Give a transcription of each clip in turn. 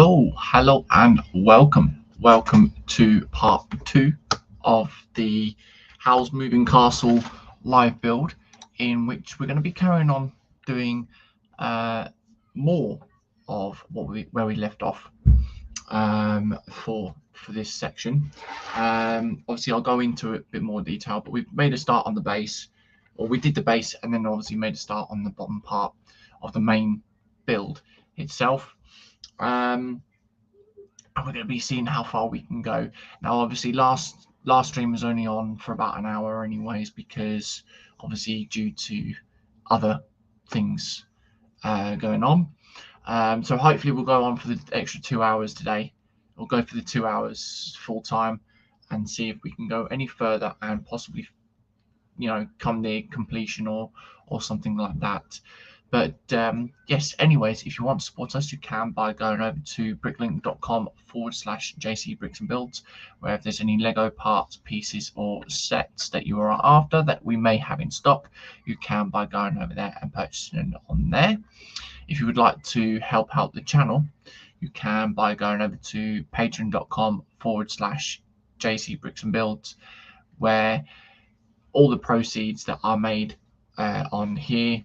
Hello, and welcome to part 2 of the Howl's Moving Castle live build, in which we're going to be carrying on doing more of where we left off for this section. Obviously, I'll go into it a bit more detail, but we've made a start on the base, or we did the base, and then obviously made a start on the bottom part of the main build itself. And we're going to be seeing how far we can go. Now, obviously, last stream was only on for about an hour anyways, because obviously due to other things going on. So hopefully we'll go on for the extra 2 hours today. We'll go for the 2 hours full time and see if we can go any further and possibly, come near completion or something like that. But yes, anyways, if you want to support us, you can by going over to bricklink.com/JCBricksandBuilds, where if there's any Lego parts, pieces, or sets that you are after that we may have in stock, you can by going over there and purchasing it on there. If you would like to help out the channel, you can by going over to patreon.com/JCBricksandBuilds, where all the proceeds that are made on here,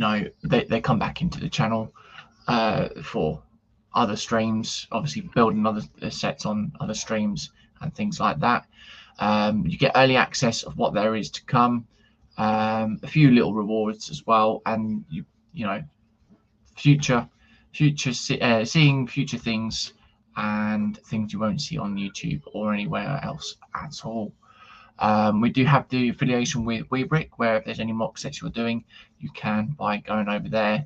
they come back into the channel for other streams, obviously building other sets on other streams and things like that. You get early access of what there is to come, a few little rewards as well, and seeing future things and things you won't see on YouTube or anywhere else at all. We do have the affiliation with Webricks, where if there's any mock sets you're doing, you can by going over there,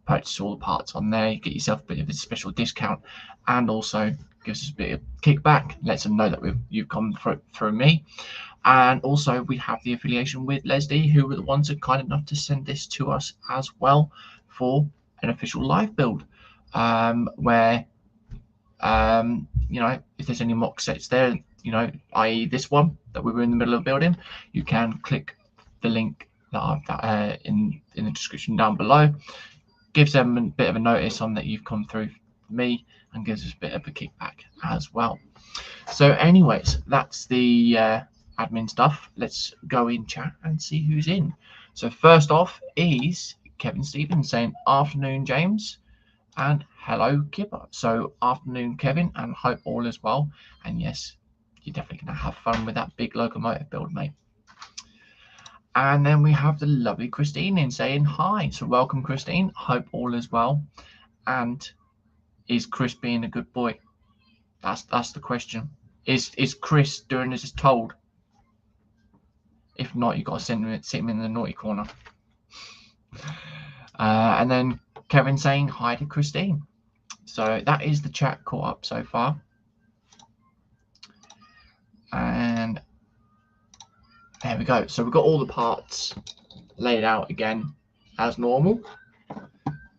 purchase all the parts on there, you get yourself a bit of a special discount, and also gives us a bit of kickback, lets them know that you've come through me. And also we have the affiliation with LesDiy, who were the ones that are kind enough to send this to us as well for an official live build, where if there's any mock sets there, i.e. this one that we were in the middle of building, you can click the link that I've in the description down below. Gives them a bit of a notice on that you've come through me, and gives us a bit of a kickback as well. So anyways, that's the admin stuff. Let's go in chat and see who's in. So first off is Kevin Stevens saying, "Afternoon, James," and "Hello, Kipper." So afternoon, Kevin, and hope all is well. And yes, you're definitely going to have fun with that big locomotive build, mate. And then we have the lovely Christine in saying hi. So welcome, Christine. Hope all is well. And is Chris being a good boy? That's the question. Is Chris doing as he's told? If not, you've got to sit him in the naughty corner. And then Kevin saying hi to Christine. So that is the chat caught up so far. And there we go. So we've got all the parts laid out again as normal.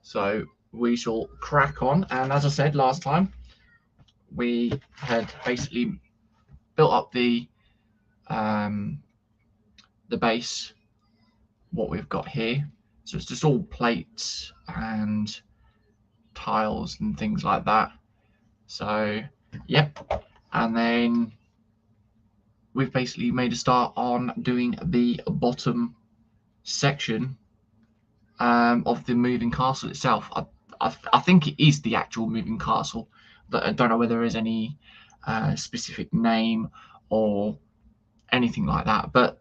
So we shall crack on. And as I said last time, we had basically built up the base, what we've got here. So it's just all plates and tiles and things like that. So yep. And then we've basically made a start on doing the bottom section of the moving castle itself. I think it is the actual moving castle. I don't know whether there is any specific name or anything like that, but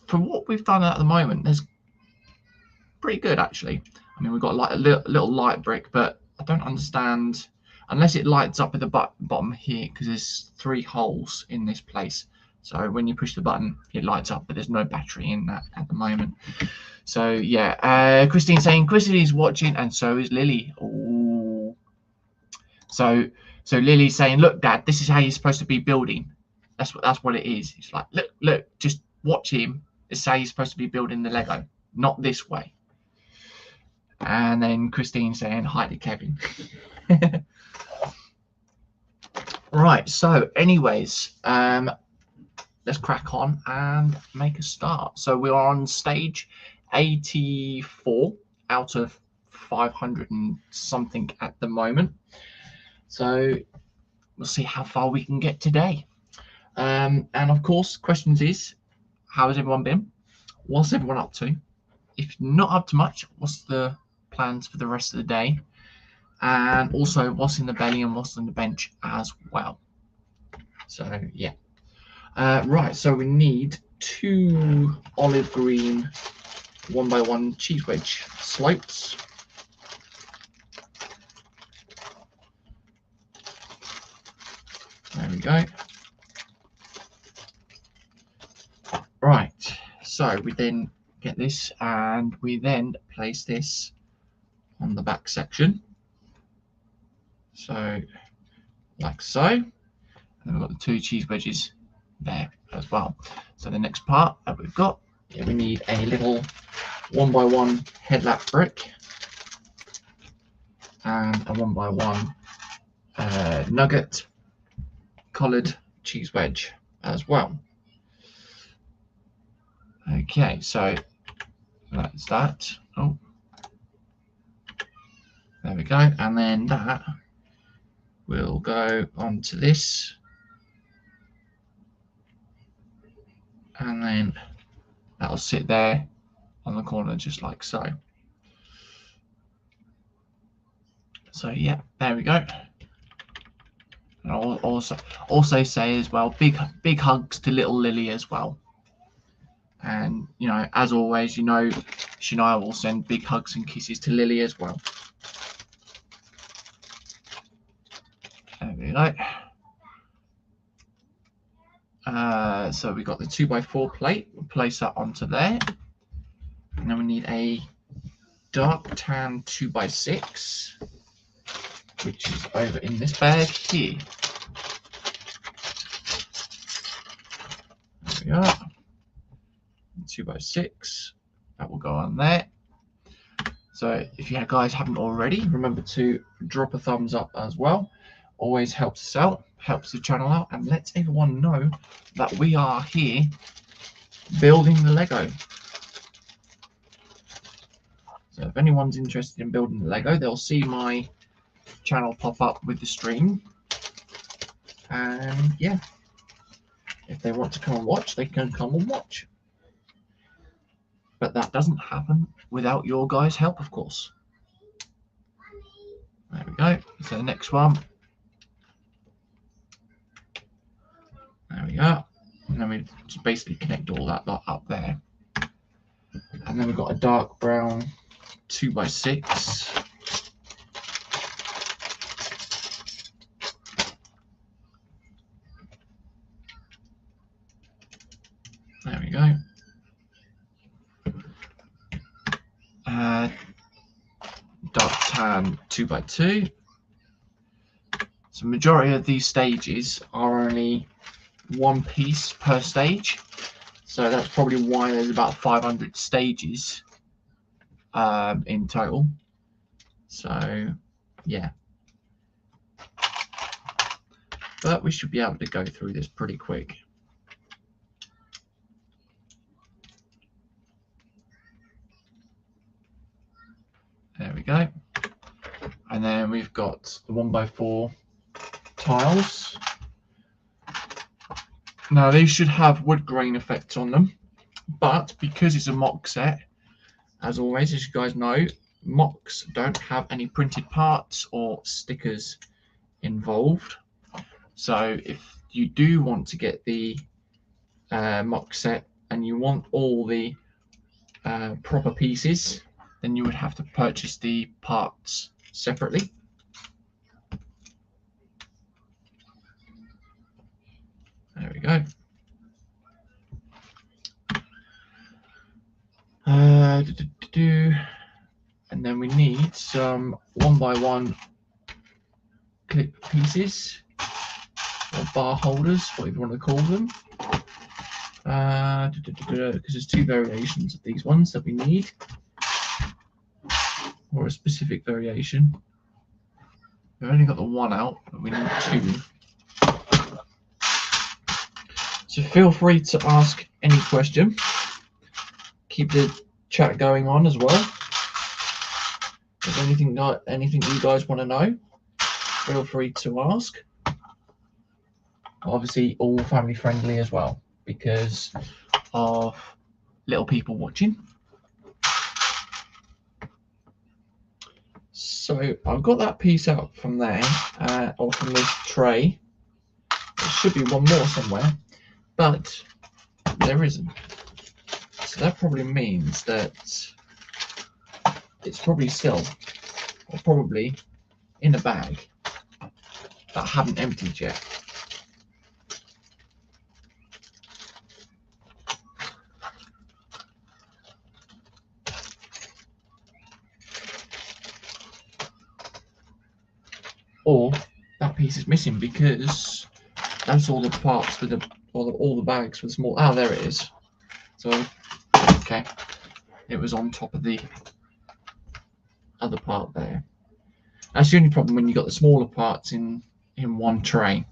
from what we've done at the moment, there's pretty good actually. I mean, we've got like a little light brick, but I don't understand unless it lights up at the bottom here, because there's 3 holes in this place. So when you push the button, it lights up, but there's no battery in that at the moment. So yeah, Christine saying Christine's watching, and so is Lily. Ooh. So Lily's saying, "Look, Dad, this is how you're supposed to be building." That's what it is. It's like, look, just watch him. This is how you're supposed to be building the Lego, not this way. And then Christine saying hi to Kevin. Right. So, anyways, let's crack on and make a start. So we are on stage 84 out of 500 and something at the moment. So we'll see how far we can get today. And of course, questions is, how has everyone been? What's everyone up to? If not up to much, what's the plans for the rest of the day? And also, what's in the belly and what's on the bench as well. So yeah. Right, so we need 2 olive green 1x1 cheese wedge slopes. There we go. Right, so we then get this and we then place this on the back section. So, like so. And then we've got the 2 cheese wedges there as well. So the next part that we've got, we need a little 1x1 headlap brick and a 1x1 nugget collared cheese wedge as well. Okay, so that's that. Oh, there we go. And then that will go onto this. And then that'll sit there on the corner just like so. So yeah, there we go. And I'll also say as well, big hugs to little Lily as well. And you know, as always, you know, Shania will send big hugs and kisses to Lily as well. There we go. So we got the 2x4 plate. We'll place that onto there. And then we need a dark tan 2x6, which is over in this bag here. There we are. 2x6. That will go on there. So if you guys haven't already, remember to drop a thumbs up as well. Always helps us out, helps the channel out, and lets everyone know that we are here building the Lego. So if anyone's interested in building the Lego, they'll see my channel pop up with the stream. And yeah, if they want to come and watch, they can come and watch. But that doesn't happen without your guys' help, of course. There we go. So the next one. There we go. And then we just basically connect all that lot up there. And then we've got a dark brown 2x6. There we go. Dark tan 2x2. So majority of these stages are only 1 piece per stage, so that's probably why there's about 500 stages in total. So yeah, but we should be able to go through this pretty quick. There we go. And then we've got the 1x4 tiles. Now these should have wood grain effects on them, but because it's a Moc set, as always, as you guys know, Mocs don't have any printed parts or stickers involved. So if you do want to get the Moc set and you want all the proper pieces, then you would have to purchase the parts separately. There we go. And then we need some 1x1 clip pieces or bar holders, whatever you want to call them. Because there's 2 variations of these ones that we need, or a specific variation. We've only got the 1 out, but we need 2. So feel free to ask any question. Keep the chat going on as well. If anything you guys want to know, feel free to ask. Obviously, all family friendly as well, because of little people watching. So I've got that piece out from there, or from this tray. There should be one more somewhere, but there isn't. So that probably means that it's probably still, or probably in a bag that I haven't emptied yet. Or that piece is missing because that's all the parts with all the bags with small. Ah, there it is. So, okay, it was on top of the other part there. That's the only problem when you got the smaller parts in one tray.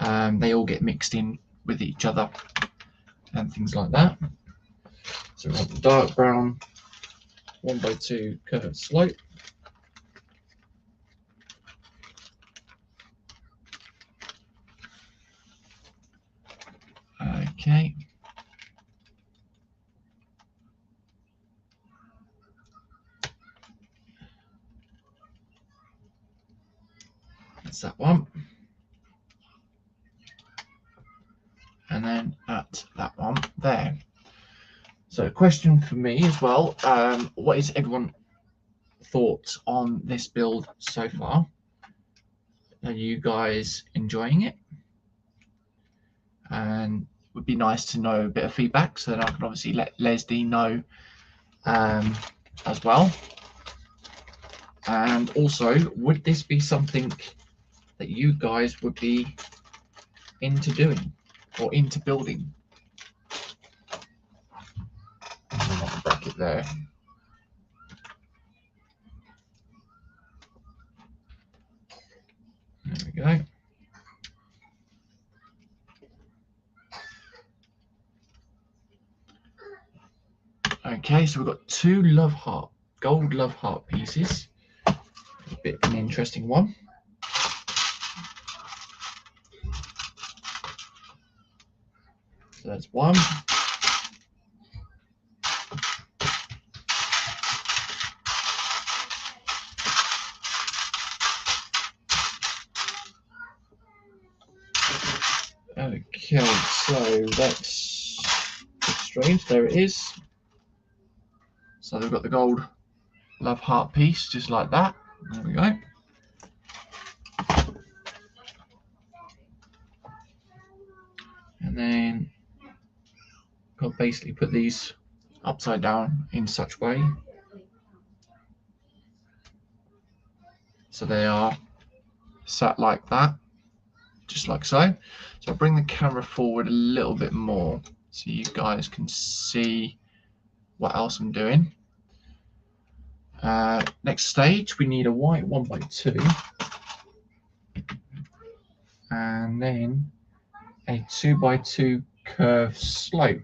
They all get mixed in with each other and things like that. So we want the dark brown 1x2 curved slope. Okay. That's that one. And then at that one there. So a question for me as well, what is everyone's thoughts on this build so far? Are you guys enjoying it? And it would be nice to know a bit of feedback so that I can obviously let LesDiy know as well. And also, would this be something that you guys would be into doing or into building? Not the bracket there. There we go. Okay, so we've got two gold love heart pieces. A bit of an interesting one. So that's one. Okay, so that's strange. There it is. So they've got the gold love heart piece, just like that. There we go. And then got to basically put these upside down in such way so they are sat like that, just like so. So I'll bring the camera forward a little bit more so you guys can see what else I'm doing. Next stage, we need a white 1x2 and then a 2x2 curved slope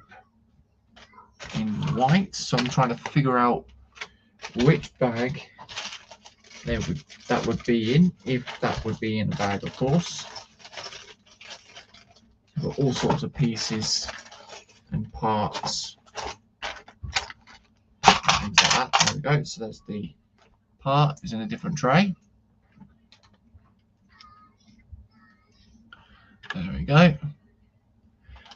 in white. So I'm trying to figure out which bag that would be in, if that would be in a bag, of course. I've got all sorts of pieces and parts. Things like that. There we go. So that's the part is in a different tray. There we go.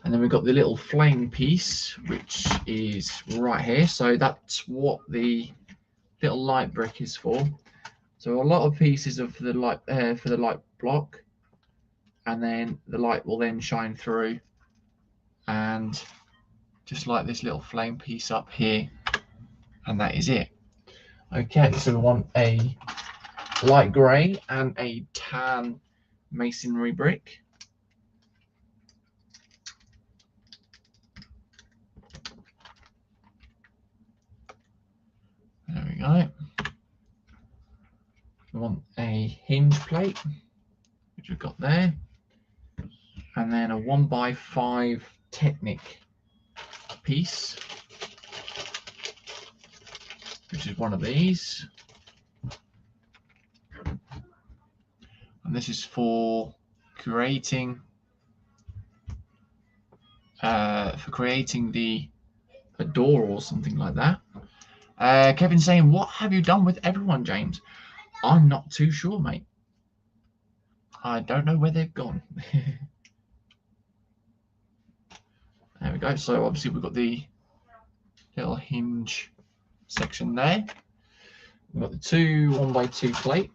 And then we've got the little flame piece, which is right here. So that's what the little light brick is for. So a lot of pieces are for the light block, and then the light will then shine through, and just like this little flame piece up here, and that is it. Okay, so we want a light grey and a tan masonry brick. There we go. We want a hinge plate, which we've got there, and then a 1x5 Technic piece, which is one of these. And this is for creating the a door or something like that. Kevin saying, "What have you done with everyone, James?" I'm not too sure, mate. I don't know where they've gone. There we go. So obviously we've got the little hinge section there. We've got the two 1x2 plate.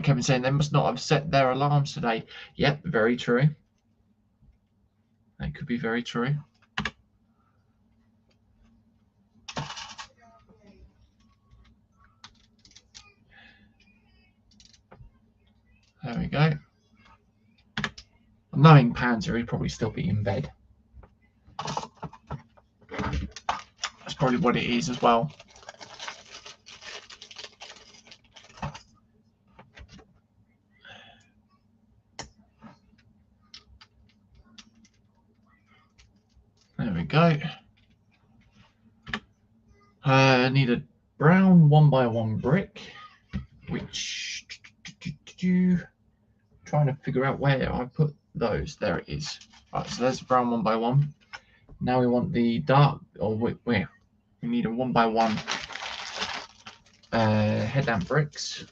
Kevin saying they must not have set their alarms today. Yep, very true. That could be very true. There we go. Knowing Panzer, he'd probably still be in bed. That's probably what it is as well. There we go. I need a brown 1x1 brick, which trying to figure out where I put those. There it is. Right, so there's the brown 1x1. Now we want the dark, or where we need a 1x1 headlamp bricks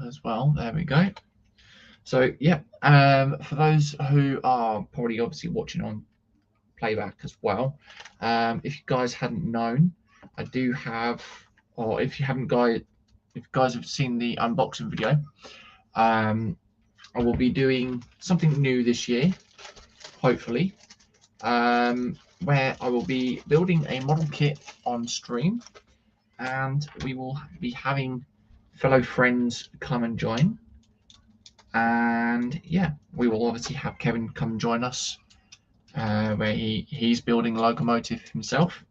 as well. There we go. So yeah, for those who are probably obviously watching on playback as well, if you guys hadn't known, I do have, or if you guys have seen the unboxing video, I will be doing something new this year, hopefully, where I will be building a model kit on stream, and we will be having fellow friends come and join. And yeah, we will obviously have Kevin come and join us, where he's building a locomotive himself.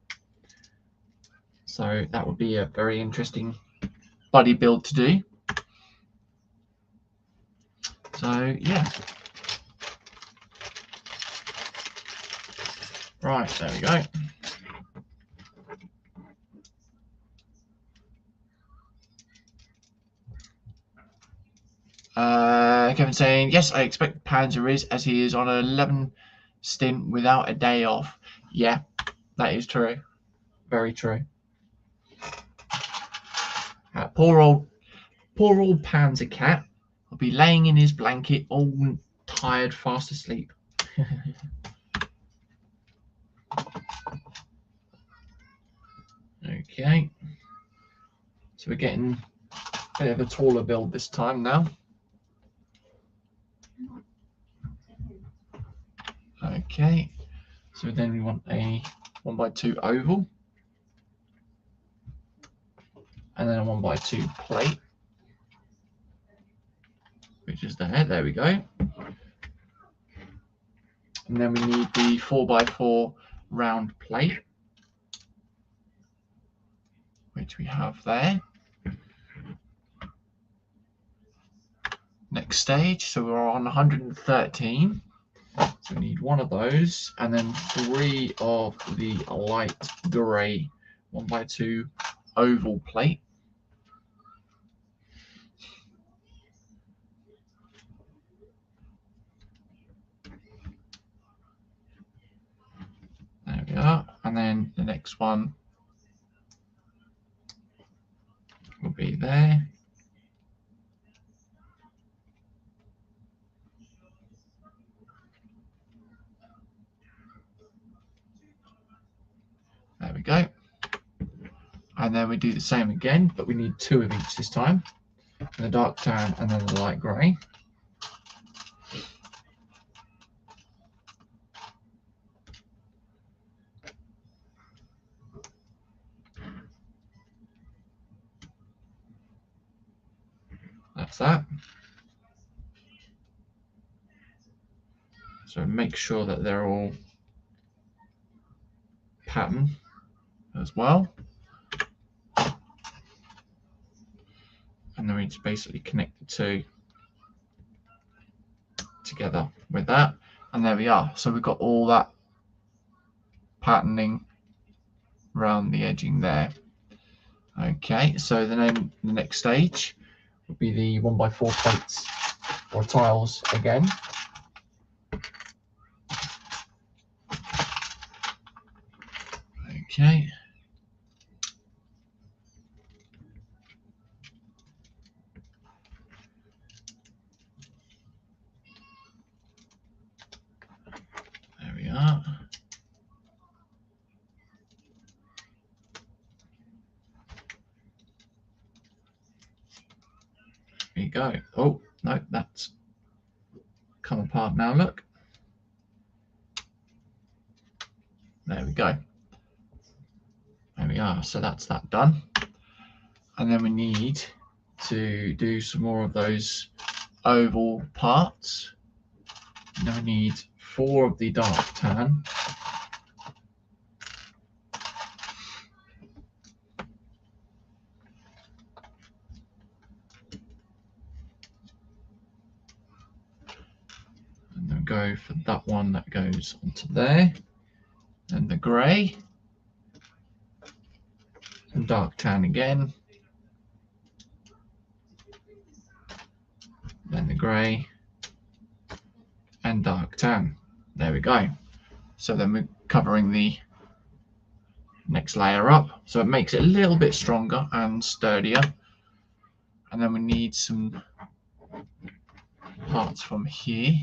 So that would be a very interesting buddy build to do. So yeah. Right, there we go. Kevin saying, yes, I expect Panzer is, as he is on an 11 stint without a day off. Yeah, that is true. Very true. Poor old Panzer cat will be laying in his blanket all tired, fast asleep. Okay. So we're getting a bit of a taller build this time now. Okay, so then we want a 1x2 oval, and then a 1x2 plate, which is there. There we go. And then we need the 4x4 round plate, which we have there. Next stage, so we're on 113. So we need one of those, and then 3 of the light grey 1x2 oval plate. There we are, and then the next one will be there. There we go. And then we do the same again, but we need 2 of each this time. The dark tan and then the light grey. That's that. So make sure that they're all patterned as well. And then we just basically connect the two together with that, and there we are. So we've got all that patterning around the edging there. Okay, so then the next stage would be the 1x4 plates or tiles again. Okay. There we are. There you go. Oh, no, that's come apart now, look. There we go. There we are. So that's that done. And then we need to do some more of those oval parts. And then we need 4 of the dark tan. And then go for that one that goes onto there. And the grey. And dark tan again. Then the grey and dark tan. There we go. So then we're covering the next layer up, so it makes it a little bit stronger and sturdier. And then we need some parts from here,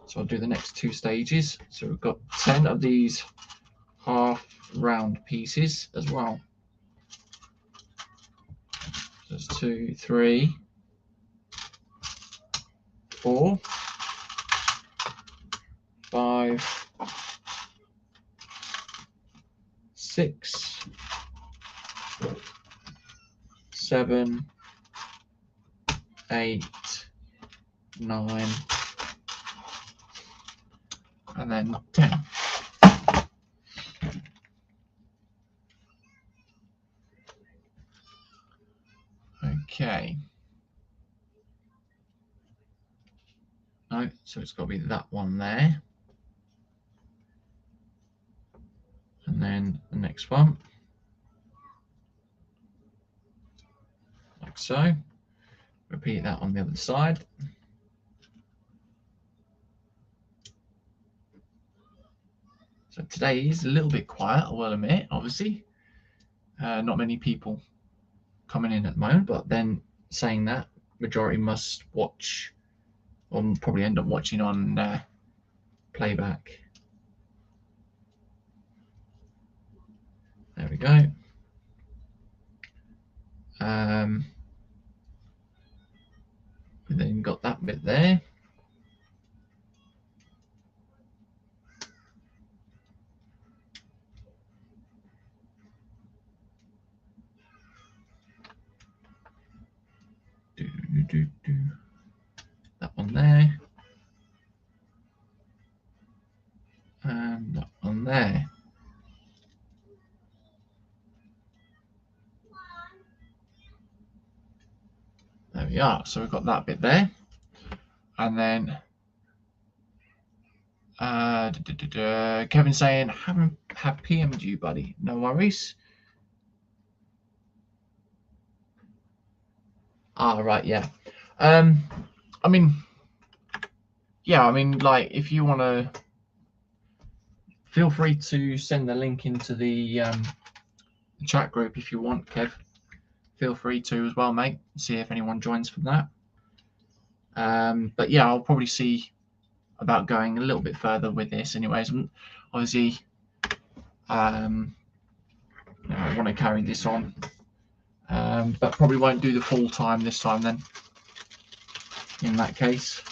so I'll do the next 2 stages. So we've got 10 of these half round pieces as well. There's 2, 3, 4, 5, 6, 7, 8, 9, and then 10. Okay. No, so it's got to be that one there. And then the next one. Like so. Repeat that on the other side. So today is a little bit quiet, I will admit, obviously. Not many people coming in at the moment, but then saying that, majority must watch, or probably end up watching on playback. There we go. We then got that bit there. That one there. And that one there. There we are. So we've got that bit there. And then Kevin saying, have PM'd you, buddy. No worries. Ah, right, yeah. I mean, yeah, I mean, like, if you want to, feel free to send the link into the chat group if you want, Kev. Feel free to as well, mate. See if anyone joins from that. But yeah, I'll probably see about going a little bit further with this anyways. Obviously, I want to carry this on, but probably won't do the full time this time then, in that case.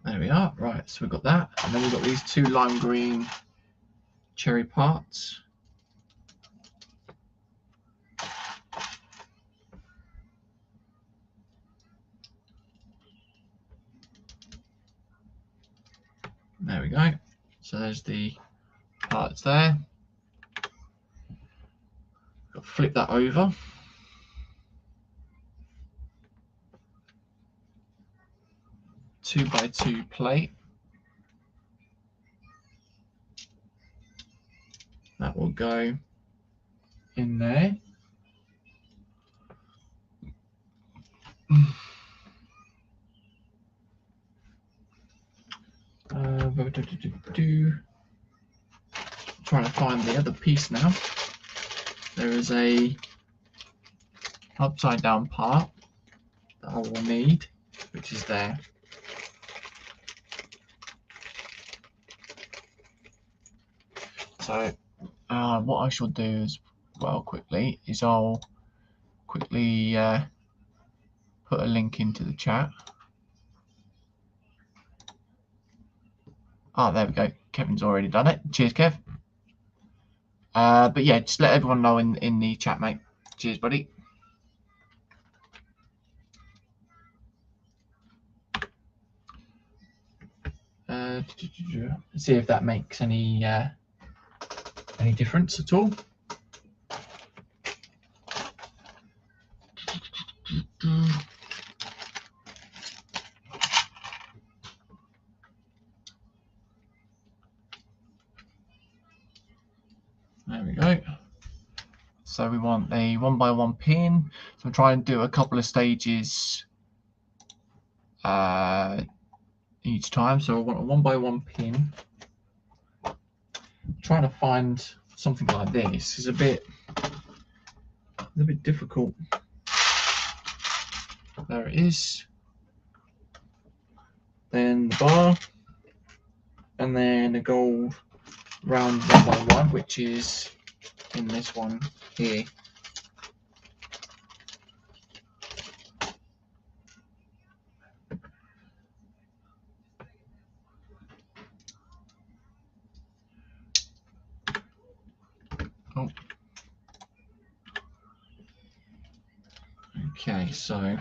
There we are. Right, so we've got that, and then we've got these 2 lime green cherry parts. There we go. So there's the parts there. Got to flip that over. Two by two plate. That will go in there. Trying to find the other piece now. There is a upside down part that I will need, which is there. So what I shall do as well quickly is I'll quickly put a link into the chat. Oh, there we go. Kevin's already done it. Cheers, Kev. But yeah, just let everyone know in the chat, mate. Cheers, buddy. See if that makes any difference at all. There we go. So we want a 1x1 pin. So I'm trying to do a couple of stages each time. So I want a 1x1 pin. Trying to find something like this is a bit difficult. There it is. Then the bar, and then a gold round 1x1, which is in this one here. Oh. Okay, so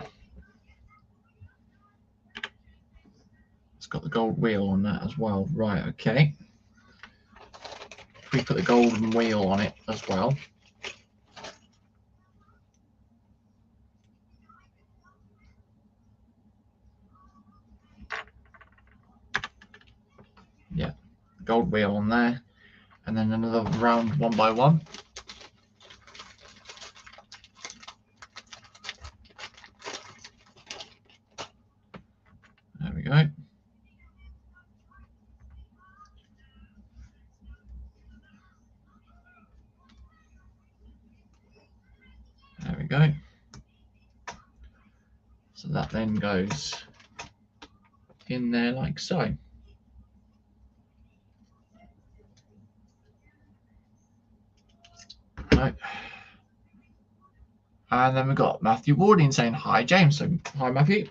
it's got the gold wheel on that as well. Right, okay. If we put the golden wheel on it as well. Yeah, gold wheel on there. And then another round 1x1. There we go. There we go. So that then goes in there like so. Right. And then we've got Matthew Warding saying hi, James. So hi, Matthew.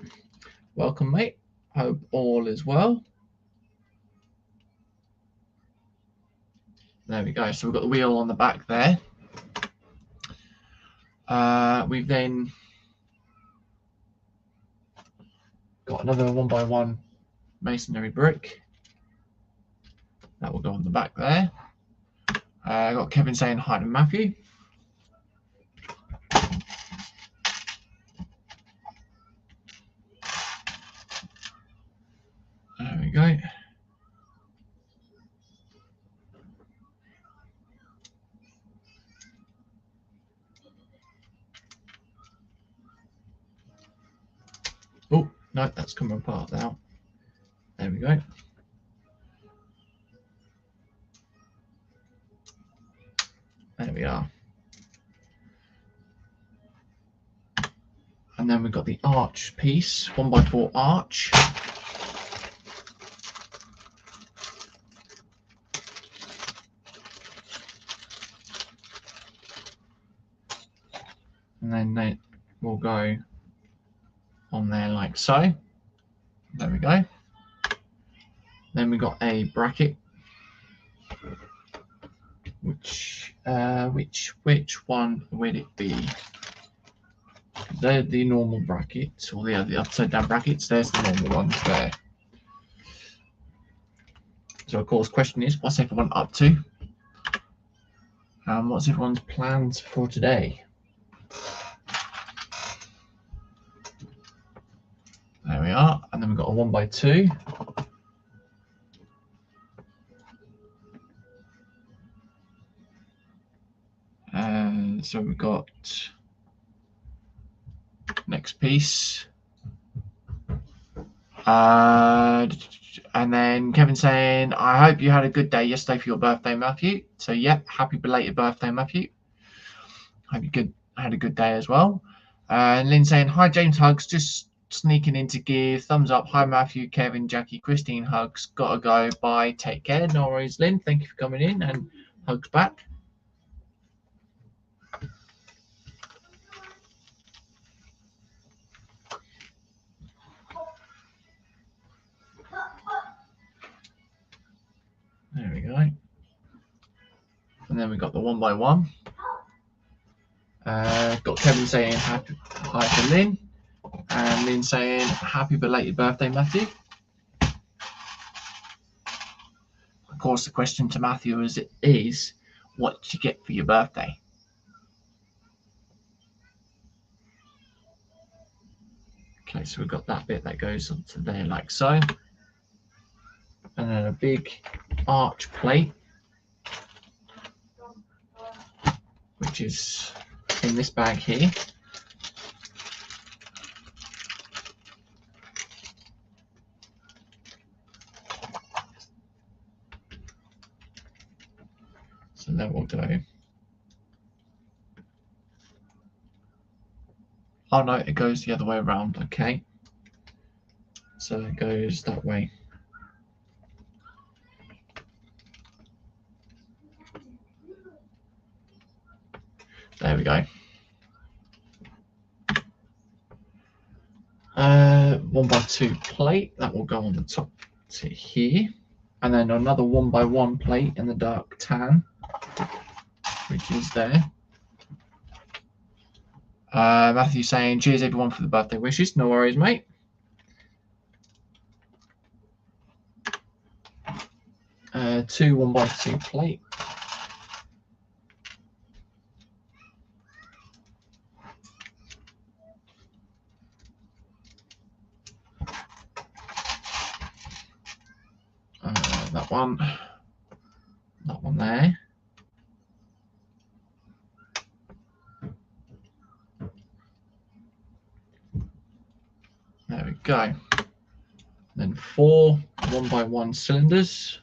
Welcome, mate. Hope all is well. There we go. So we've got the wheel on the back there. We've then got another 1x1 masonry brick. That will go on the back there. I got Kevin saying hi to Matthew. There we go. Oh, no, that's coming apart now. There we go. There we are. And then we've got the arch piece, 1x4 arch. And then they will go on there like so. There we go. Then we got a bracket, which one will it be? They're the normal brackets, or the upside down brackets. There's the normal ones there. So of course, question is, what's everyone up to? What's everyone's plans for today? There we are, and then we've got a 1x2. And so we've got next piece. And then Kevin saying, I hope you had a good day yesterday for your birthday, Matthew. So yeah, happy belated birthday, Matthew. Hope you had a good day as well. And Lynn saying, hi James, hugs, just sneaking in to give thumbs up. Hi Matthew, Kevin, Jackie, Christine, hugs, gotta go, bye, take care. No worries, Lynn, thank you for coming in, and hugs back. There we go. And then we got the 1x1. Got Kevin saying hi to Lynn, and Lynn saying happy belated birthday, Matthew. Of course, the question to Matthew is what did you get for your birthday? Okay, so we've got that bit that goes onto there like so. And then a big arch plate, which is in this bag here. So that will go. Oh no, it goes the other way around. Okay. So it goes that way. There we go. 1x2 plate that will go on the top to here, and then another 1x1 plate in the dark tan, which is there. Matthew saying, cheers everyone for the birthday wishes. No worries, mate. Two 1x2 plate. That one there. There we go. Then 4 1x1 cylinders.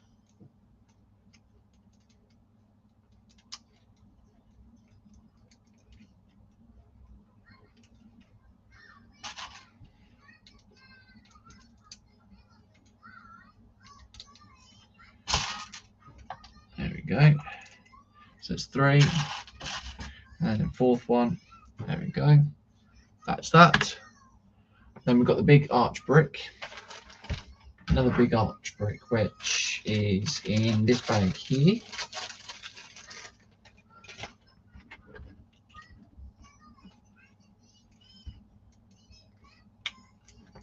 There we go. So it's 3, and then 4th one. There we go. That's that. Then we've got the big arch brick. Another big arch brick, which is in this bag here.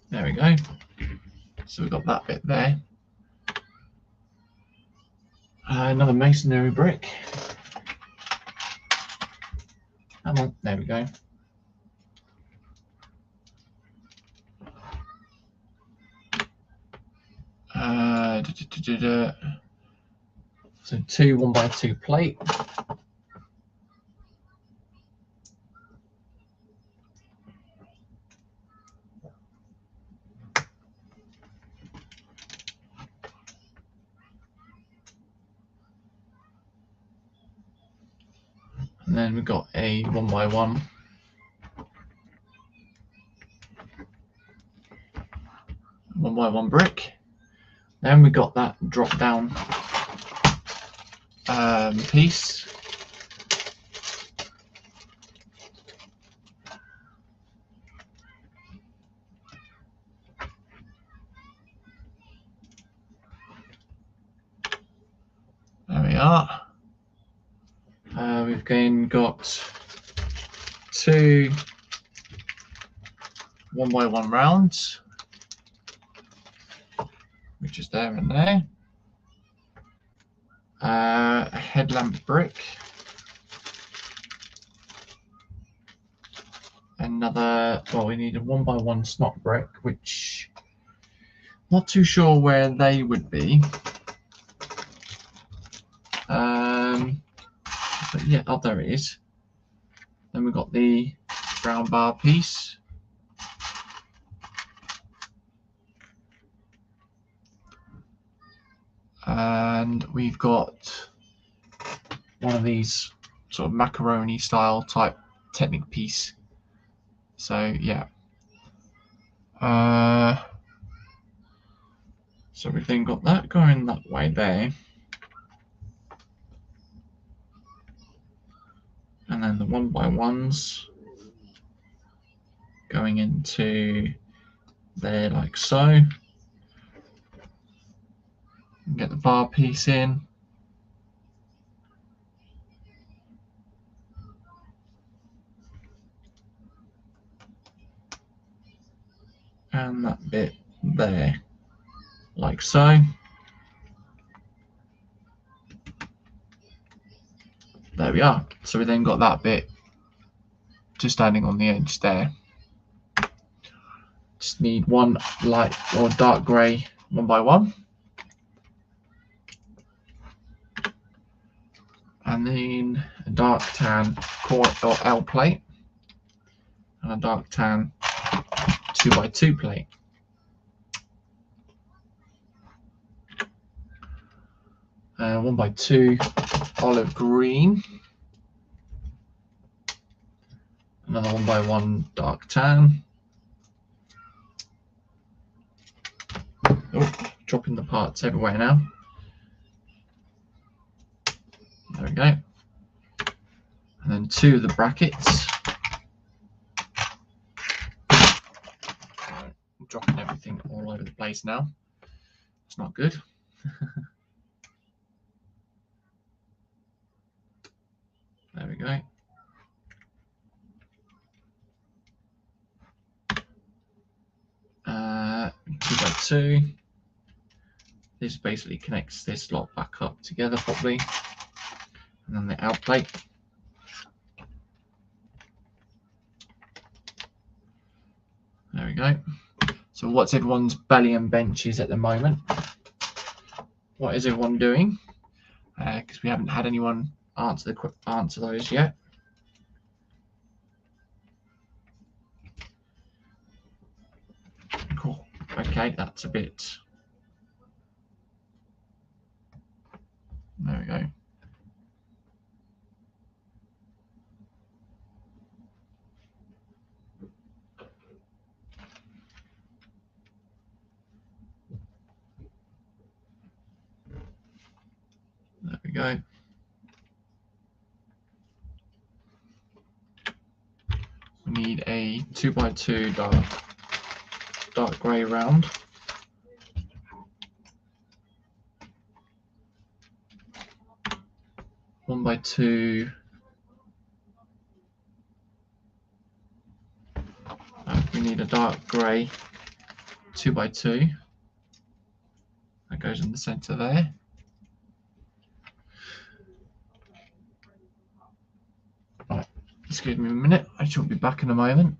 There we go. So we've got that bit there. Another masonry brick. Come on, there we go. So 2 1x2 plate. And then we've got a 1x1. Brick. Then we got that drop down piece. There we are. We've again got 2 1x1 rounds, which is there and there. A headlamp brick. Another, well, we need a 1x1 snot brick, which not too sure where they would be. But yeah, oh, there it is. Then we've got the brown bar piece. And we've got one of these sort of macaroni style type Technic piece. So yeah. So we've then got that going that way there. And then the 1x1s going into there like so. Get the bar piece in. And that bit there, like so. There we are. So we then got that bit just standing on the edge there. Just need one light or dark grey 1x1. And then a dark tan core or L plate. And a dark tan 2x2 plate. And 1x2 olive green. Another 1x1 dark tan. Oh, dropping the parts everywhere now. There we go. And then two of the brackets. I'm dropping everything all over the place now. It's not good. There we go. Uh, 2x2. This basically connects this lot back up together properly. And then the out plate. There we go. So what's everyone's belly and benches at the moment? What is everyone doing? Because we haven't had anyone answer those yet. Cool. Okay, that's a bit. There we go. There we go. We need a 2x2 dark grey round. One by two. We need a dark grey 2x2. That goes in the centre there. Right, excuse me a minute. I shall be back in a moment.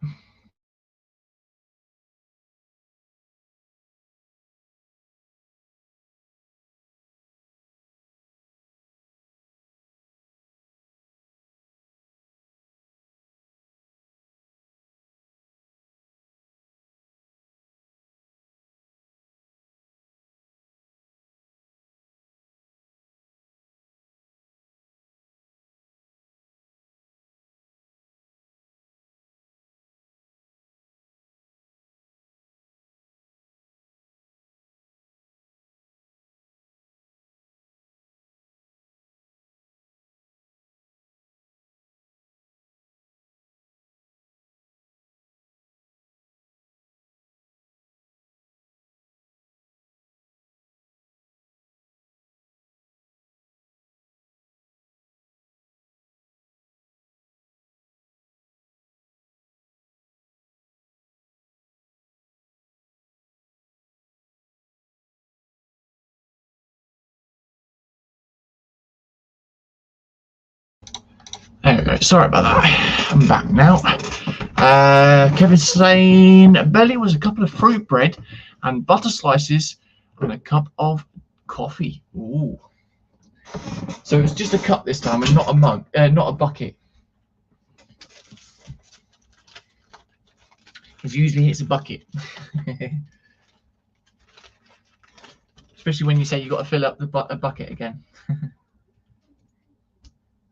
There we go. Sorry about that. I'm back now. Kevin's saying belly was a couple of fruit bread and butter slices and a cup of coffee. Ooh. So it's just a cup this time and not a mug, not a bucket. Because usually it's a bucket. Especially when you say you've got to fill up the bucket again.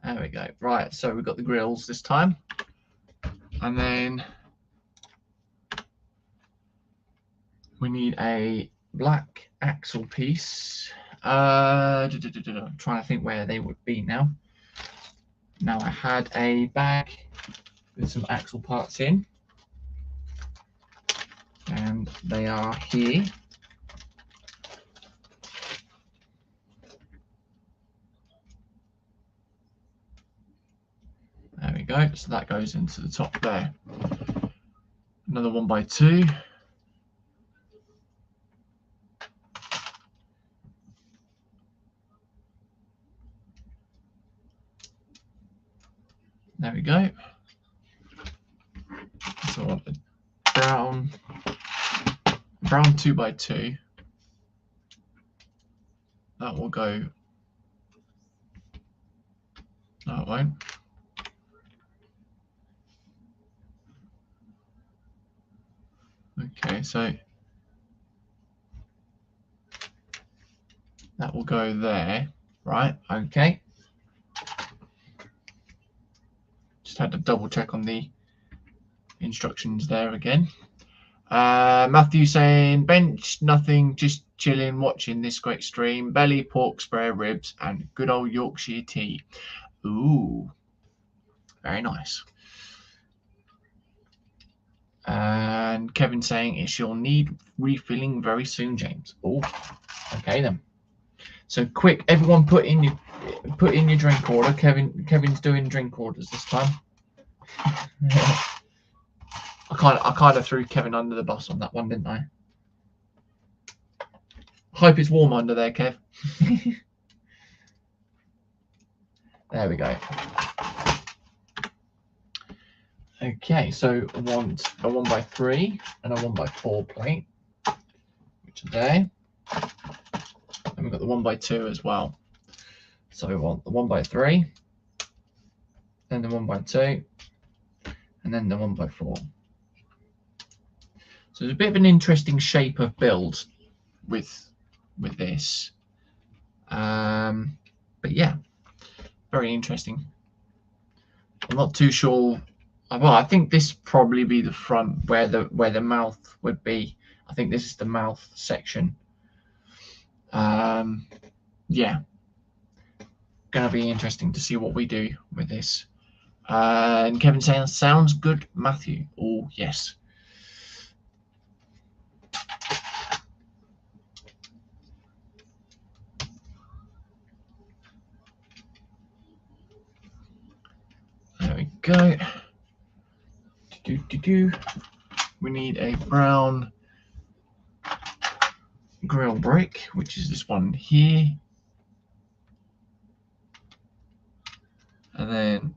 There we go. Right, so we've got the grills this time. And then we need a black axle piece. I'm trying to think where they would be now. Now I had a bag with some axle parts in. And they are here. There we go. So that goes into the top there. Another 1x2. There we go. So I want the brown 2x2. That will go. No, it won't. Okay, so that will go there, right? Okay. Just had to double check on the instructions there again. Matthew saying bench, nothing, just chilling, watching this great stream. Belly, pork, spare ribs, and good old Yorkshire tea. Ooh, very nice. And Kevin saying it shall need refilling very soon, James. Oh, okay then. So quick, everyone put in your drink order. Kevin's doing drink orders this time. I kind of threw Kevin under the bus on that one, didn't I? Hope it's warm under there, Kev. There we go. Okay, so I want a 1x3 and a 1x4 plate, which are there. And we've got the 1x2 as well. So we want the 1x3, then the 1x2, and then the 1x4. So there's a bit of an interesting shape of build with this. But yeah, very interesting. I'm not too sure. Well, I think this probably be the front where the mouth would be. I think this is the mouth section. Yeah, gonna be interesting to see what we do with this. And Kevin saying sounds good, Matthew. Oh yes. There we go. We need a brown grill brake, which is this one here. And then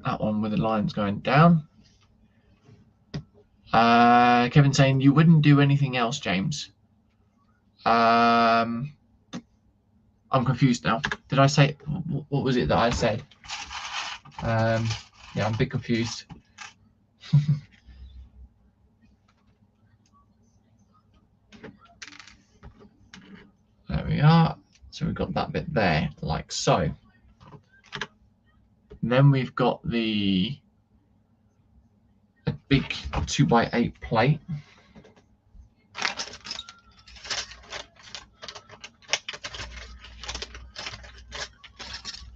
that one with the lines going down. Kevin saying you wouldn't do anything else, James. I'm confused now. Did I say, what was it that I said? Yeah, I'm a bit confused. There we are. So we've got that bit there, like so. And then we've got a big 2x8 plate.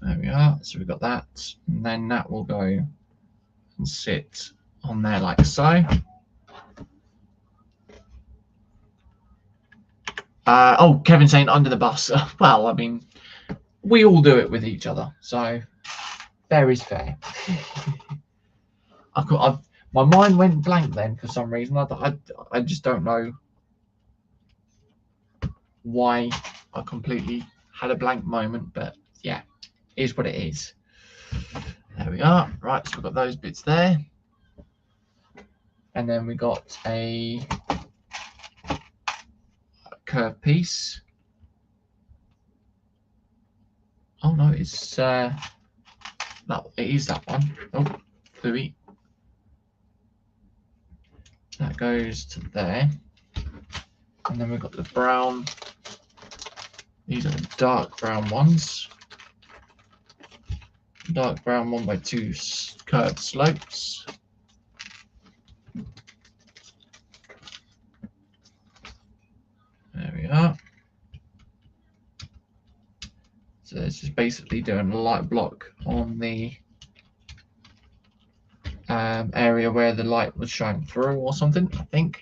There we are. So we've got that, and then that will go and sit on there like so. Oh, Kevin saying under the bus. Well, I mean, we all do it with each other, so fair is fair. My mind went blank then for some reason. I just don't know why I completely had a blank moment, but yeah, it is what it is. There we are. Right, so we've got those bits there. And then we got a curved piece. Oh no, it's that it is that one. Oh, fluey. That goes to there. And then we've got the brown. These are the dark brown ones. Dark brown 1x2 curved slopes. There we are. So this is basically doing a light block on the area where the light was shining through or something, I think.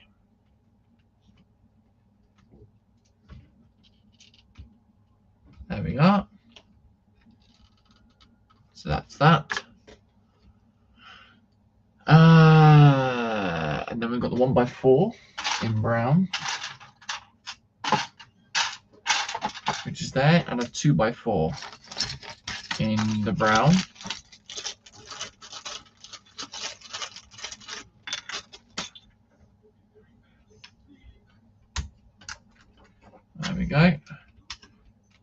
There we are. So that's that. And then we've got the 1x4 in brown, which is there, and a 2x4 in the brown. There we go.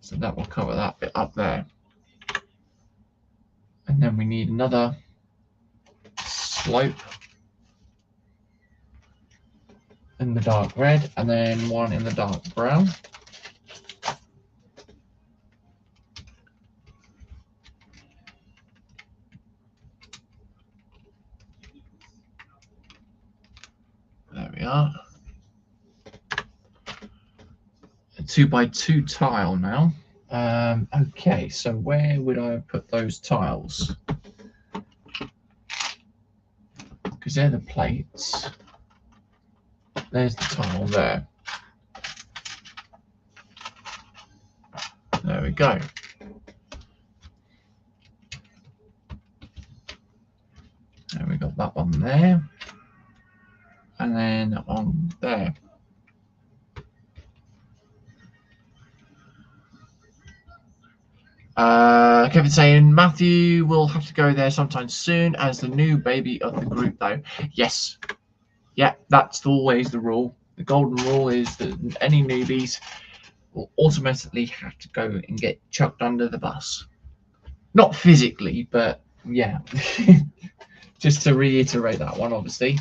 So that will cover that bit up there. And then we need another slope in the dark red, and then one in the dark brown. There we are. A 2x2 tile now. Okay, so where would I put those tiles? Because they're the plates. There's the tile there. There we go. There we got that one there. And then that one there. Kevin's saying Matthew will have to go there sometime soon as the new baby of the group, though. Yes. Yeah, that's always the rule. The golden rule is that any newbies will automatically have to go and get chucked under the bus. Not physically, but yeah. Just to reiterate that one, obviously.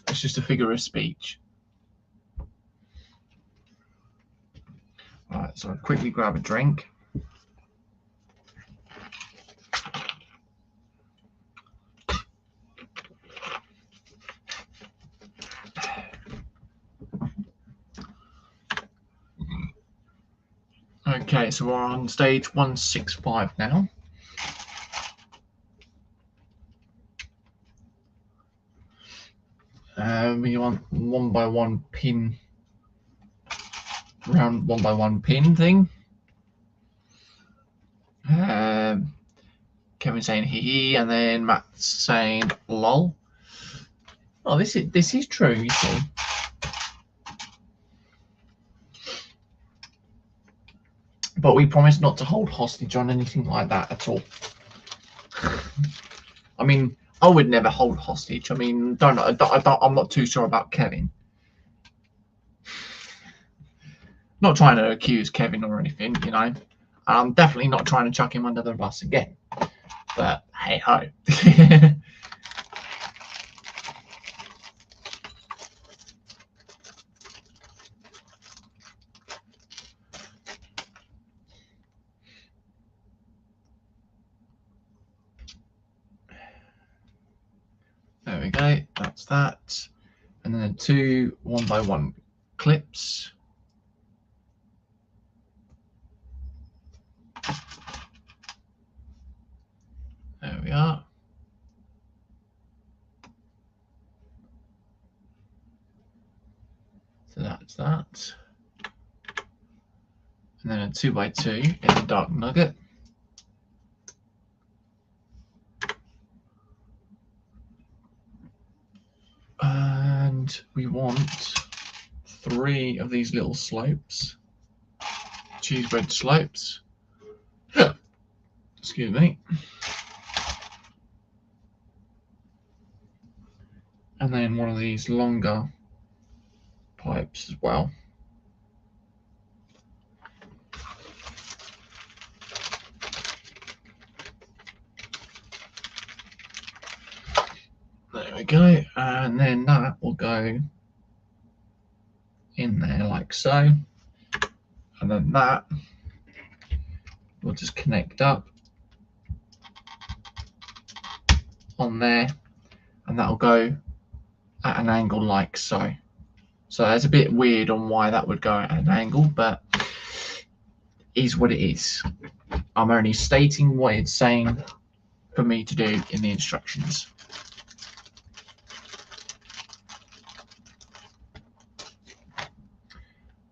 It's just a figure of speech. All right, so I'll quickly grab a drink. Okay, so we're on stage 165 now. We want 1x1 pin, round 1x1 pin thing. Kevin saying hee hee, and then Matt's saying lol. Oh, this is true, you see. But we promise not to hold hostage on anything like that at all. I mean, I would never hold hostage. I mean, I'm not too sure about Kevin. Not trying to accuse Kevin or anything, you know. I'm definitely not trying to chuck him under the bus again. But hey ho. There we go, that's that. And then 2 1x1 clips. There we are. So that's that. And then a 2x2 in the dark nugget. And we want 3 of these little slopes, cheese bread slopes. Excuse me. and then one of these longer pipes as well. There we go, and then that will go in there like so, and then that will just connect up on there, and that'll go at an angle like so. So that's a bit weird on why that would go at an angle, but is what it is. I'm only stating what it's saying for me to do in the instructions.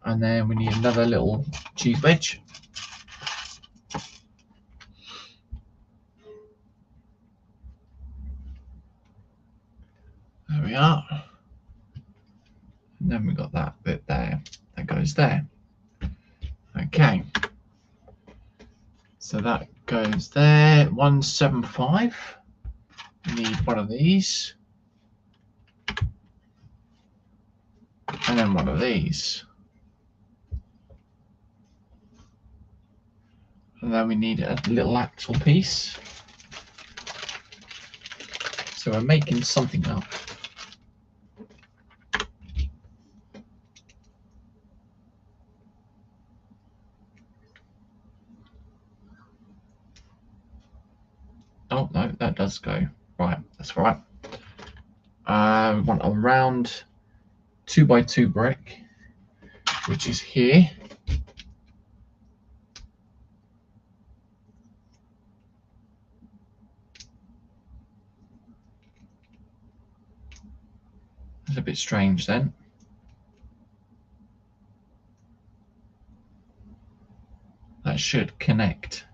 And then we need another little tube edge. There we are. And then we've got that bit there that goes there. Okay. So that goes there. 175. We need one of these. And then one of these. And then we need a little axle piece. So we're making something up. Oh no, that does go. Right, that's right. We want a round 2x2 brick, which is here. It's a bit strange then. That should connect.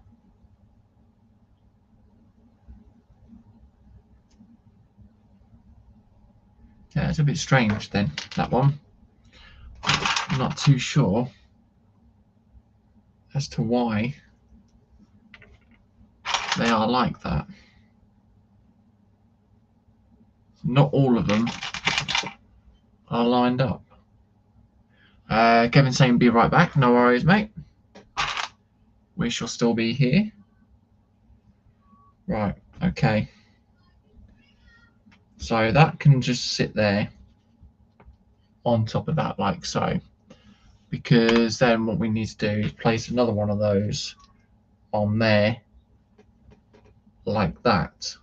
Yeah, it's a bit strange then, that one. I'm not too sure as to why they are like that. Not all of them are lined up. Kevin saying be right back. No worries, mate. We shall still be here. Right, okay. So that can just sit there on top of that like so. Because then what we need to do is place another one of those on there like that.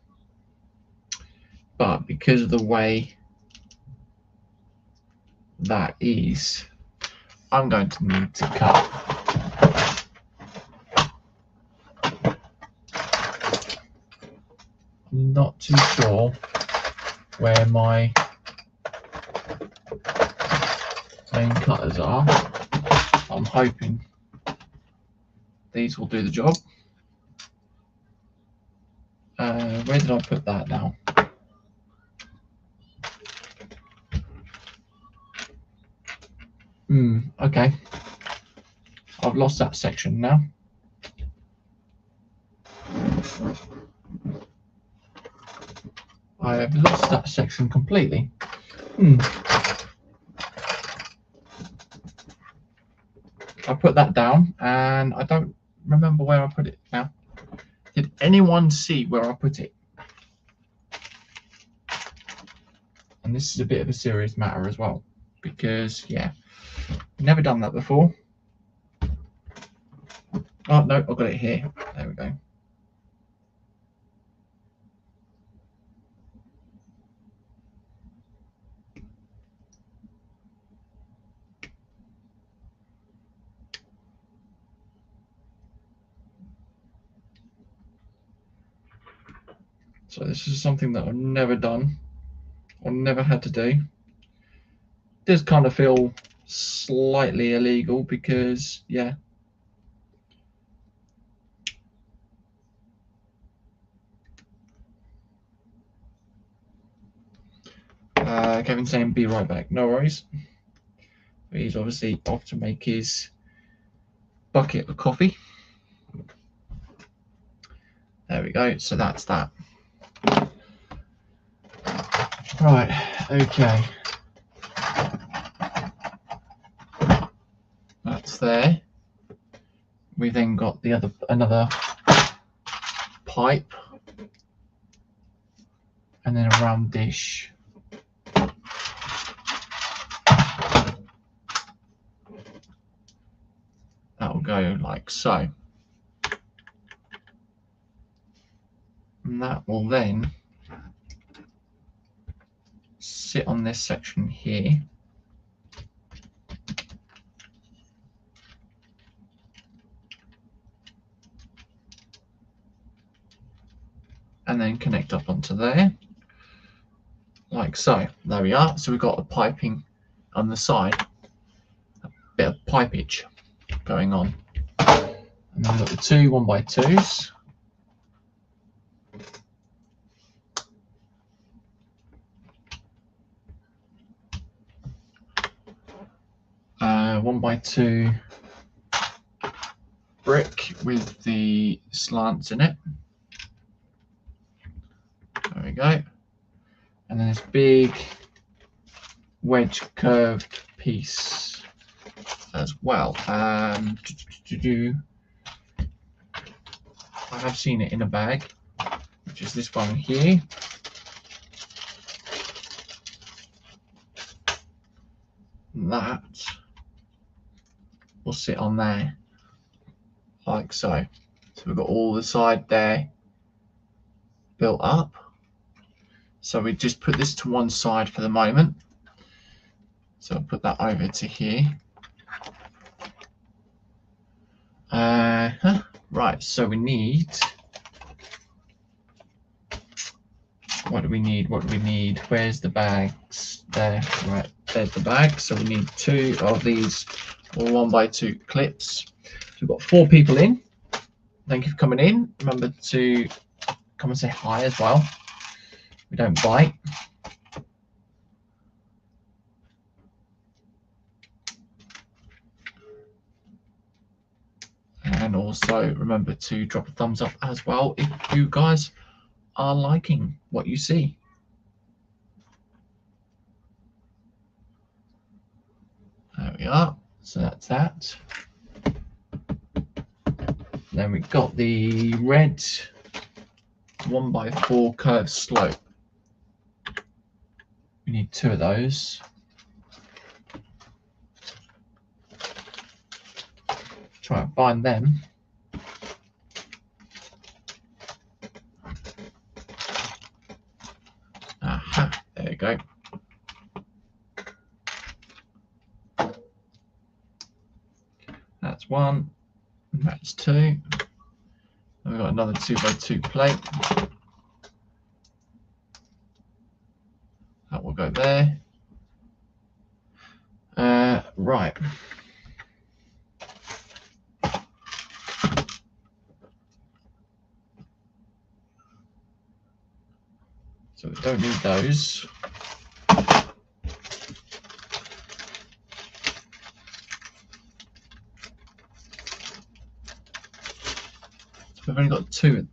But because of the way that is, I'm going to need to cut. I'm not too sure where my main cutters are. I'm hoping these will do the job. Where did I put that now? Okay. I've lost that section now. I have lost that section completely. I put that down and I don't remember where I put it now. Did anyone see where I put it? And this is a bit of a serious matter as well, because yeah, never done that before. Oh no, I've got it here. There we go. So this is something that I've never done or never had to do. It does kind of feel slightly illegal because, yeah. Kevin saying be right back. No worries. He's obviously off to make his bucket of coffee. There we go. So that's that. Right, okay. That's there. We then got another pipe and then a round dish. That will go like so. And that will then sit on this section here. And then connect up onto there, like so. There we are. So we've got the piping on the side, a bit of pipage going on. And then we've got the two 1x2s. 1x2 brick with the slants in it. There we go. And then this big wedge curved piece as well. I have seen it in a bag, which is this one here. And that will sit on there like so. So we've got all the side there built up. So we just put this to one side for the moment. So I'll put that over to here. Right, so we need, what do we need? Where's the bags? There, right, there's the bag. So we need two of these 1x2 clips. So we've got 4 people in. Thank you for coming in. Remember to come and say hi as well. We don't bite. And also remember to drop a thumbs up as well if you guys are liking what you see. There we are. So that's that. Then we've got the red 1x4 curved slope. We need 2 of those. Try and find them. Aha, there you go. That's 1, and that's 2. And we've got another 2x2 plate. That will go there. Right. So we don't need those. So we've only got 2.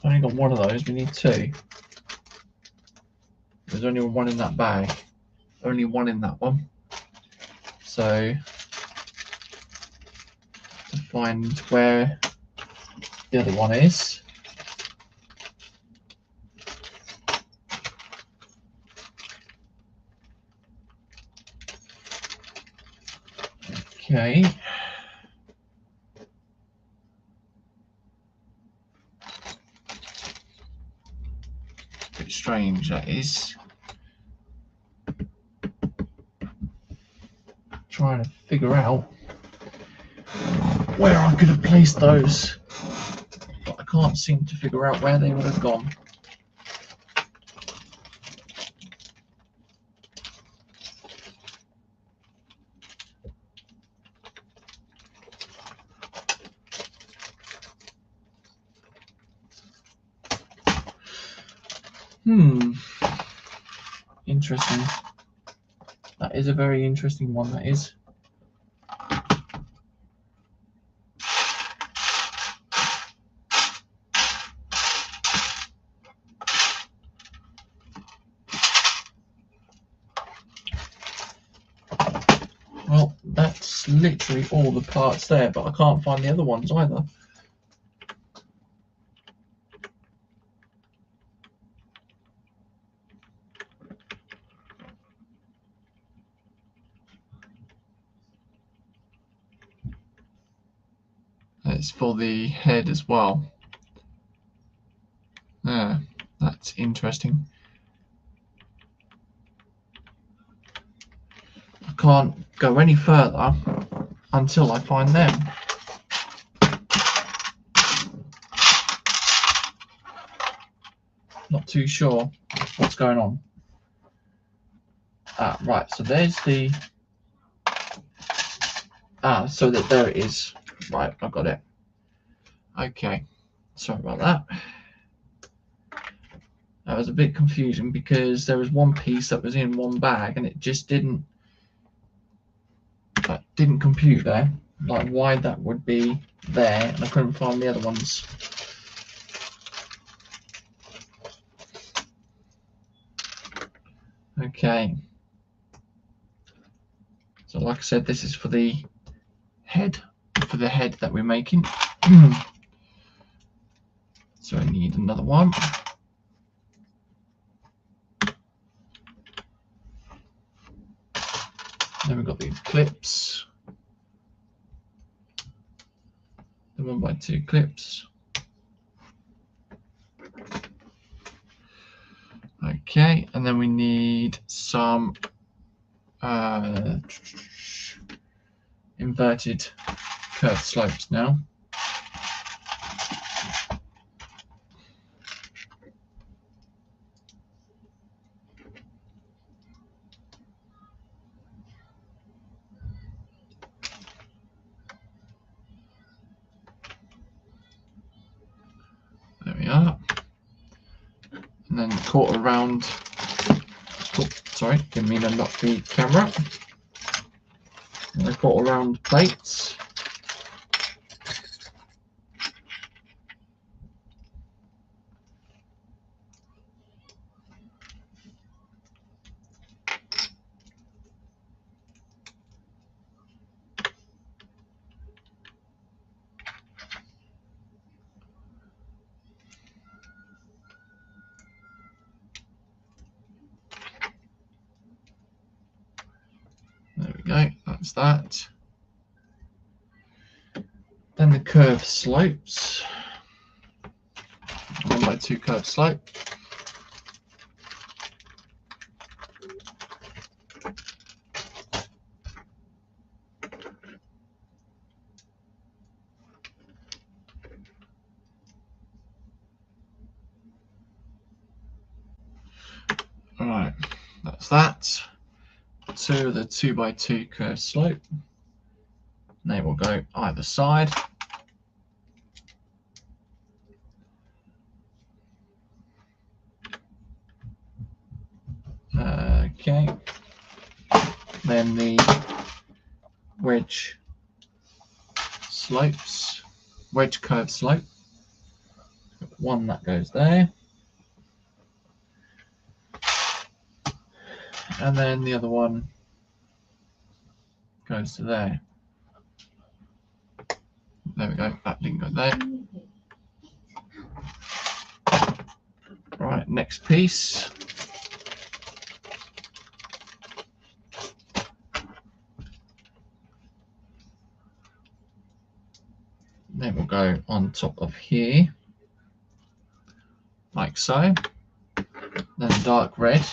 I've only got 1 of those. We need 2. There's only 1 in that bag. Only 1 in that one. So to find where the other one is. Okay. Bit strange that is. Trying to figure out where I could have placed those, but I can't seem to figure out where they would have gone. Interesting. That is a very interesting one, that is. that's literally all the parts there, but I can't find the other ones either. It's for the head as well. Yeah, that's interesting. I can't go any further until I find them. Not too sure what's going on. Right, so there's the... so there it is. Right, I got it. Okay, sorry about that. That was a bit confusing because there was one piece that was in one bag and it just didn't compute there. Like why that would be there, and I couldn't find the other ones. Okay. So like I said, this is for the head that we're making. So I need another one. Then we've got these clips. The 1x2 clips. Okay, and then we need some inverted curved slopes now. There we are. And then quarter round. Sorry, didn't mean to knock the camera. And then quarter round plates. There we go, that's that. Then the curved slopes. 1x2 curved slope. Alright, that's that. Two of the 2x2 curved slope. And they will go either side. Okay. Then the wedge slopes, wedge curved slope. One that goes there. And then the other one goes to there. There we go, that didn't go there. Right, next piece. Then we'll go on top of here, like so. Then dark red.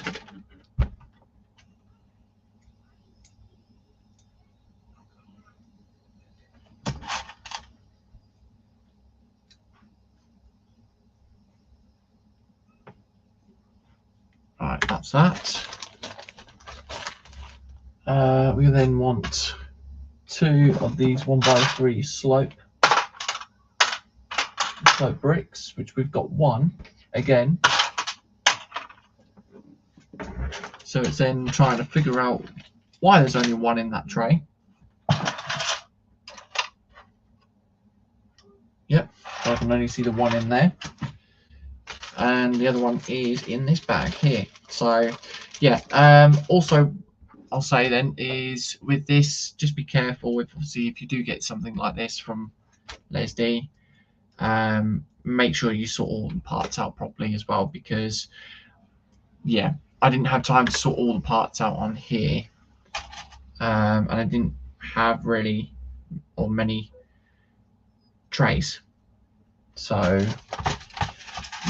Right, that's that. We then want two of these 1x3 slope bricks, which we've got one again. So it's then trying to figure out why there's only one in that tray. Yep, so I can only see the one in there. And the other one is in this bag here. So yeah, also I'll say then is with this, just be careful with, obviously, if you do get something like this from LesDiy, make sure you sort all the parts out properly as well, because yeah, I didn't have time to sort all the parts out on here, and I didn't have really or many trays, so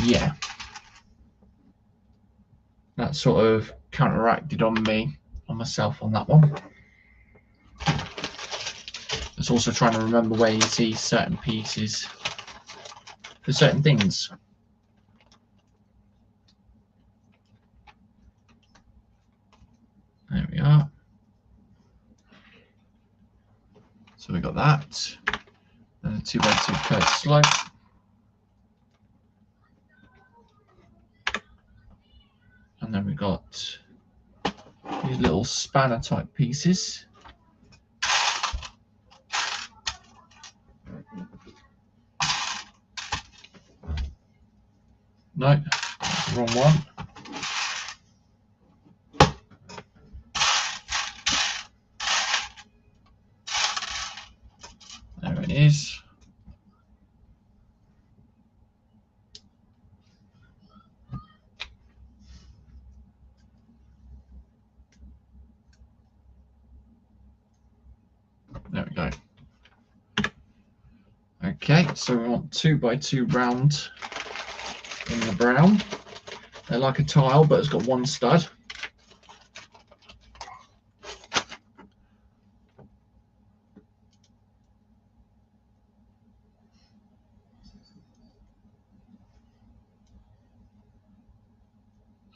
yeah, that sort of counteracted on myself on that one. It's also trying to remember where you see certain pieces for certain things. There we are. So we got that, and a 2x2 curved slope. And then we got these little spanner type pieces. No, that's the wrong one. There it is. There we go. Okay, so we want 2x2 round in the brown. They're like a tile, but it's got one stud.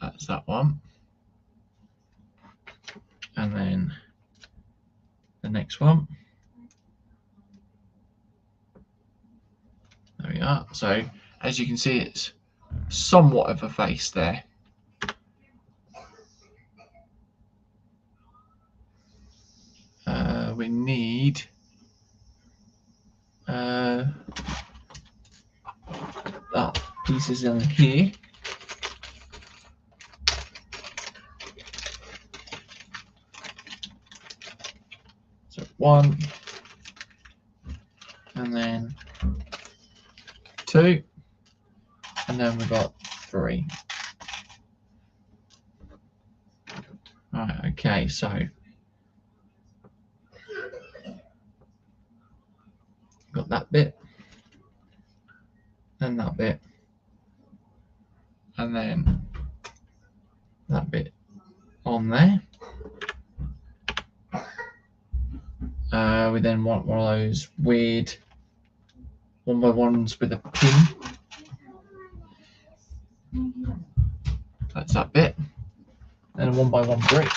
That's that one. And then the next one. There we are. So as you can see, it's somewhat of a face there. We need pieces in here. So 1, and then 2, and then we've got 3. Right, okay, so got that bit, and that bit, and then that bit on there. We then want one of those weird 1x1s with a pin. That's that bit. And a 1x1 brick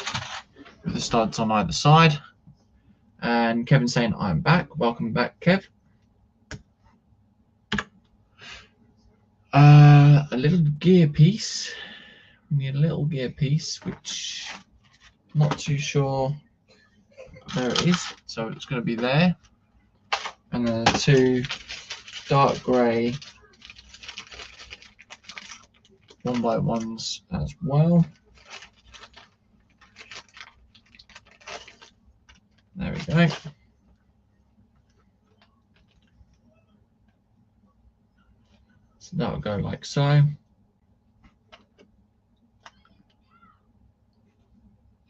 with the studs on either side. And Kevin saying, I'm back. Welcome back, Kev. A little gear piece. We need a little gear piece, which I'm not too sure where it is. So it's going to be there. And then 2 dark grey 1x1s as well. There we go. So that'll go like so.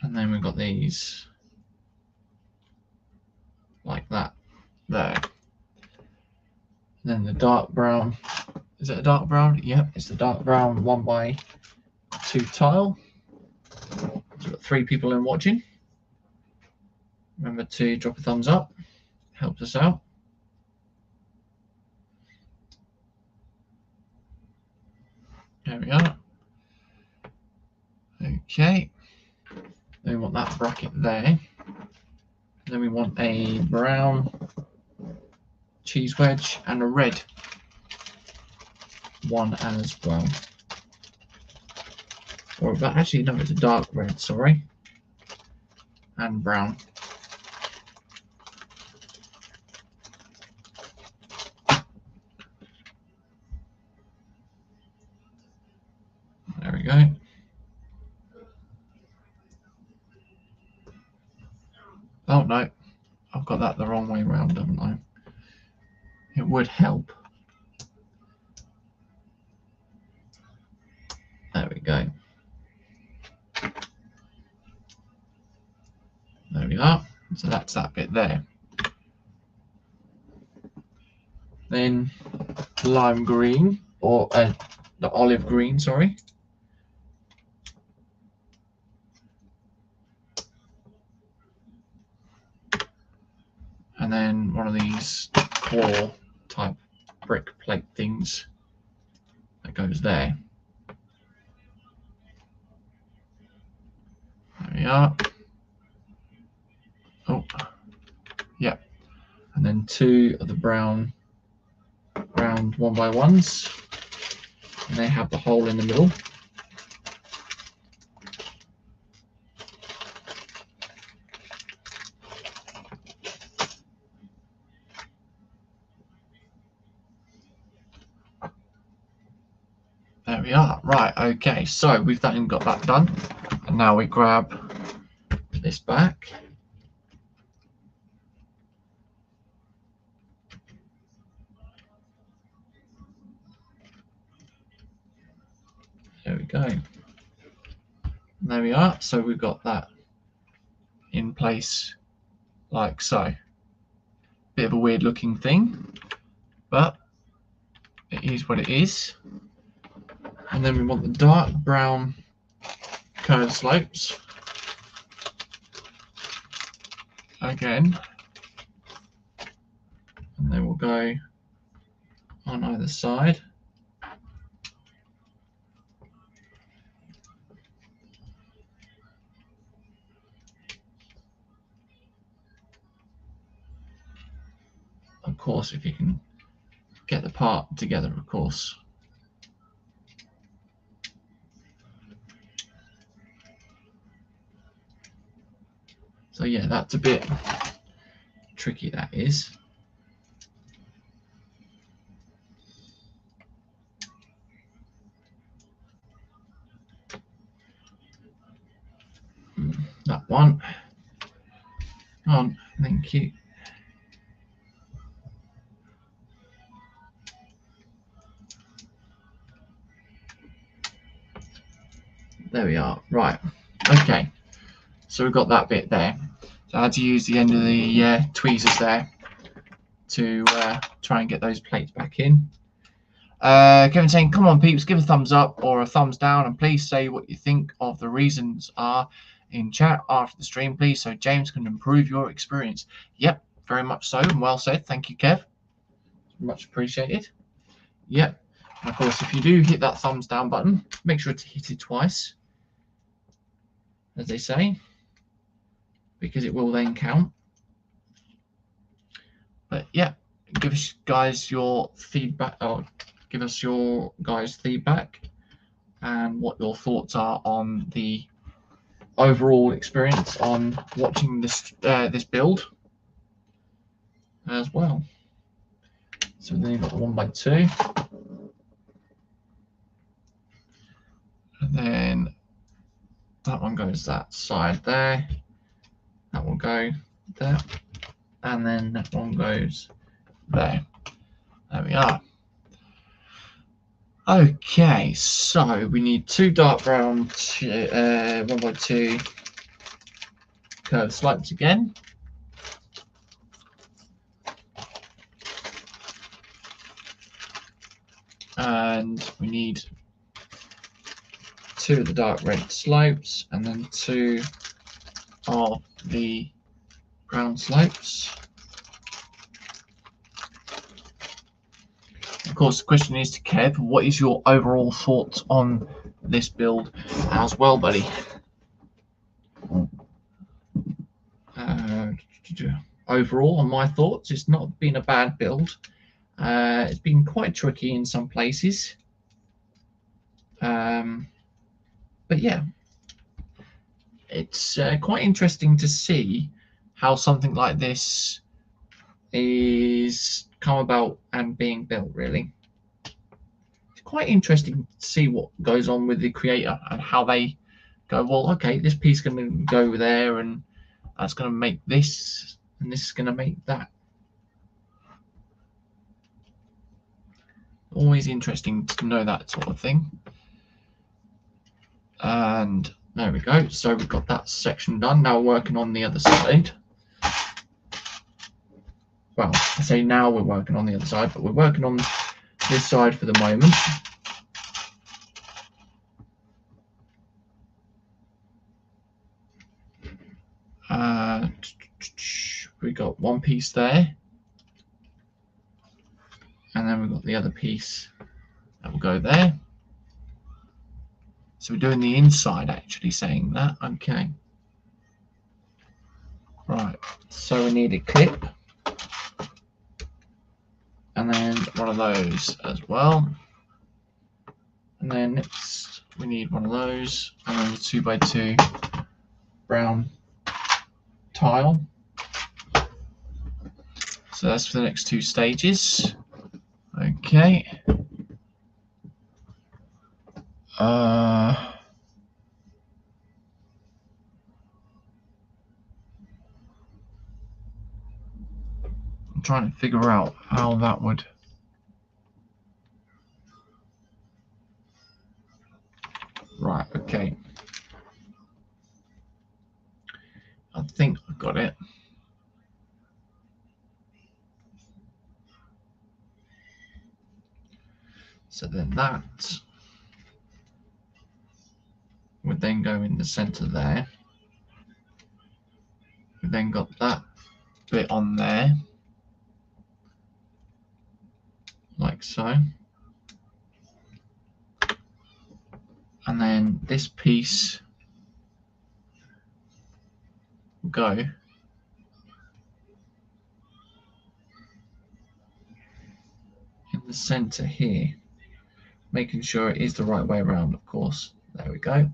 And then we've got these like that there. And then the dark brown. Is it a dark brown? Yep, it's the dark brown 1x2 tile. So we've got 3 people in watching. Remember to drop a thumbs up. Helps us out. There we are. Okay. Then we want that bracket there. Then we want a brown cheese wedge and a red one as well. Or but actually no, it's a dark red, sorry. And brown. There we go. Oh no, I've got that the wrong way around, haven't I? It would help. There we go. There we are. So that's that bit there. Then lime green, or the olive green, sorry. And then one of these claw type brick plate things that goes there. There we are. Oh, yeah. And then two of the brown round 1x1s, and they have the hole in the middle. There we are. Right, okay, so we've then got that done, and now we grab this back. There we go. And there we are. So we've got that in place like so. Bit of a weird looking thing, but it is what it is. And then we want the dark brown curved slopes. Again. And they will go on either side. Of course, if you can get the part together, of course. So yeah, that's a bit tricky, that is. That one. On, thank you. There we are. Right. Okay. So we've got that bit there. So I had to use the end of the tweezers there to try and get those plates back in. Kevin saying, come on peeps, give a thumbs up or a thumbs down, and please say what you think of the reasons are in chat after the stream, please, so James can improve your experience. Yep, very much so, and well said. Thank you, Kev. Much appreciated. Yep. And of course, if you do hit that thumbs down button, make sure to hit it twice, as they say, because it will then count. But yeah, give us guys your feedback, or give us your guys' feedback and what your thoughts are on the overall experience on watching this this build as well. So then you've got the 1x2, and then that one goes that side there, that will go there, and then that one goes there. There we are. Okay, so we need two dark brown 1x2 curved slopes again. And we need two of the dark red slopes, and then two of the brown slopes. Of course, the question is to Kev, what is your overall thoughts on this build as well, buddy? Overall, on my thoughts, it's not been a bad build. It's been quite tricky in some places. But yeah, it's quite interesting to see how something like this is come about and being built, really. It's quite interesting to see what goes on with the creator and how they go, well, okay, this piece can go there, and That's going to make this, and this is going to make that. Always interesting to know that sort of thing. And there we go. So we've got that section done. Now we're working on the other side. Well, I say now we're working on the other side, but we're working on this side for the moment. We got one piece there, and then we've got the other piece that will go there. So we're doing the inside, actually saying that. Okay. Right. So we need a clip, and then one of those as well. And then next we need one of those, and then a 2x2 brown tile. So that's for the next two stages. Okay. I'm trying to figure out how that would. Right, okay. I think I got it. So then that would then go in the center there. We then got that bit on there, like so. And then this piece will go in the center here, making sure it is the right way around, of course. There we go.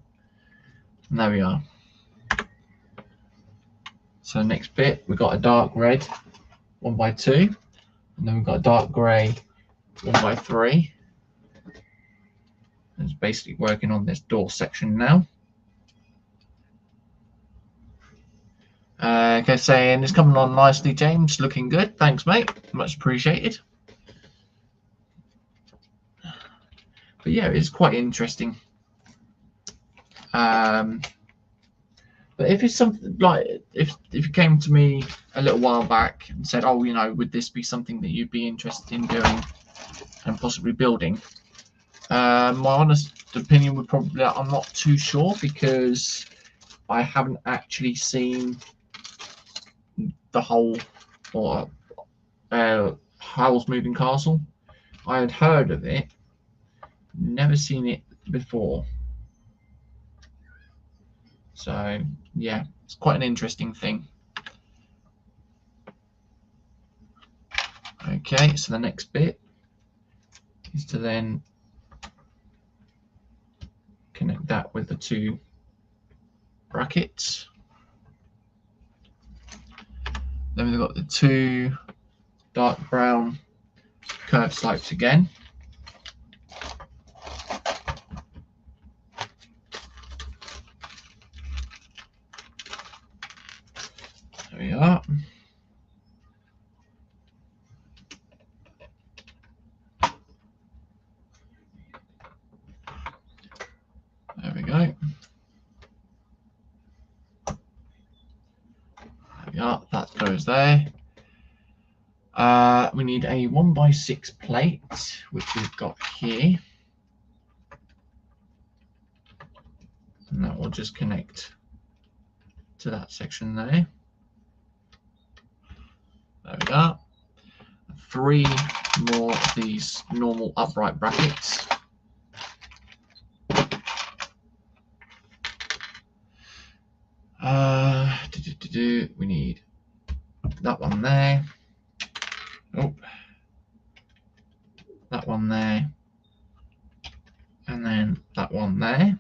And there we are. So next bit, we've got a dark red 1x2, and then we've got a dark grey 1x3. It's basically working on this door section now. Okay, saying it's coming on nicely, James. Looking good. Thanks, mate. Much appreciated. But yeah, it's quite interesting. But if it's something like, if you came to me a little while back and said, oh, you know, would this be something that you'd be interested in doing and possibly building? My honest opinion would probably, I'm not too sure, because I haven't actually seen the whole, or Howl's Moving Castle. I had heard of it, never seen it before. So yeah, it's quite an interesting thing. Okay, so the next bit is to then connect that with the two brackets. Then we've got the two dark brown curved slopes again. There we are. There we go. There we are. That goes there. We need a 1x6 plate, which we've got here. And that will just connect to that section there. There we go. 3 more of these normal upright brackets. We need that one there. Oh, that one there, and then that one there.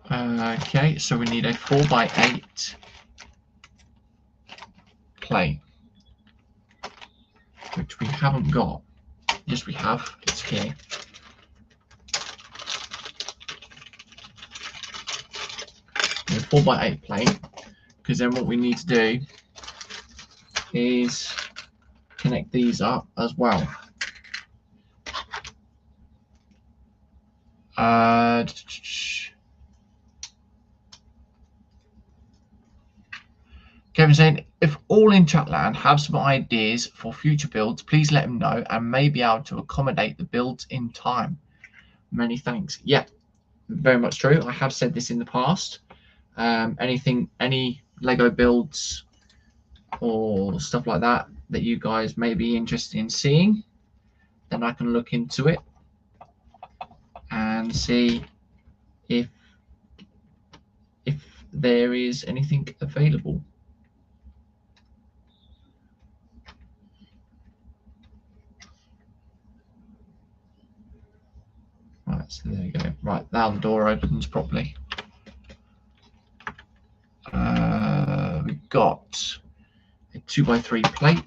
Okay, so we need a 4x8 plate, which we haven't got. Yes, we have. It's here. 4x8 plate, because then what we need to do is connect these up as well. Kevin saying, if all in Chatland have some ideas for future builds, please let them know and may be able to accommodate the builds in time. Many thanks. Yeah, very much true. I have said this in the past. Any Lego builds or stuff like that that you guys may be interested in seeing, then I can look into it and see if there is anything available. Right, so there you go. Right, now the door opens properly. We've got a 2x3 plate.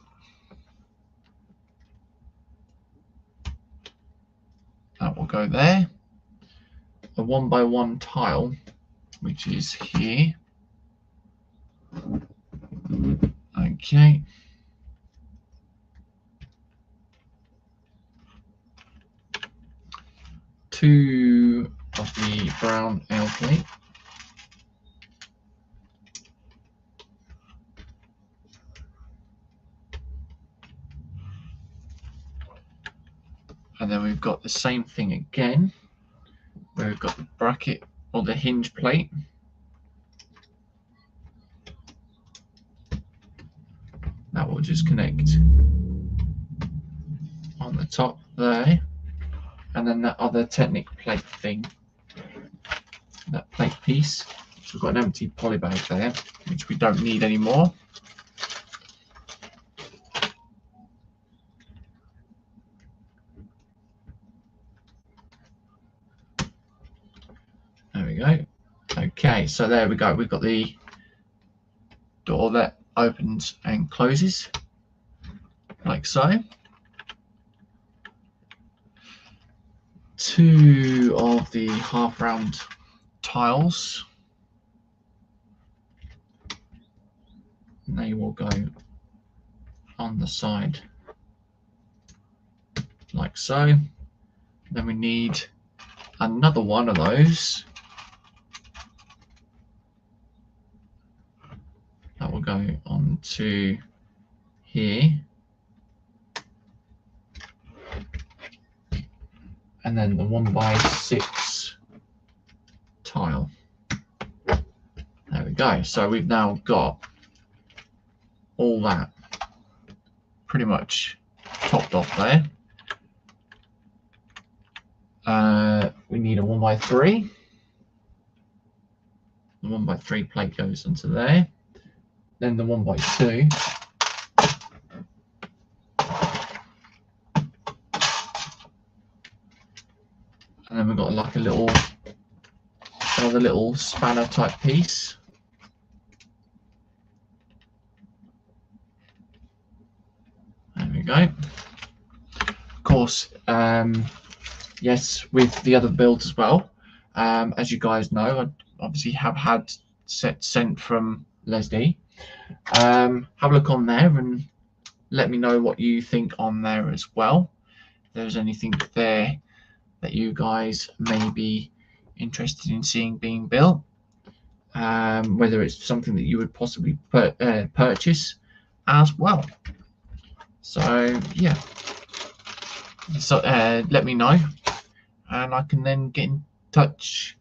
That will go there. A 1x1 tile, which is here. Okay. Two of the brown ale plate. And then we've got the same thing again, where we've got the bracket or the hinge plate. That will just connect on the top there. And then that other Technic plate thing, that plate piece. So we've got an empty poly bag there, which we don't need anymore. There we go. Okay, so there we go. We've got the door that opens and closes, like so. Two of the half round tiles. And they will go on the side, like so. Then we need another one of those. That will go onto here. And then the 1x6 tile. There we go. So we've now got all that pretty much topped off there. We need a 1x3. The 1x3 plate goes into there. Then the 1x2. And then we've got like another little spanner type piece. There we go. Of course, yes, with the other builds as well. As you guys know, I obviously have had sets sent from LesDiy. Have a look on there and let me know what you think on there as well. If there's anything there that you guys may be interested in seeing being built, whether it's something that you would possibly purchase as well. So yeah, so let me know and I can then get in touch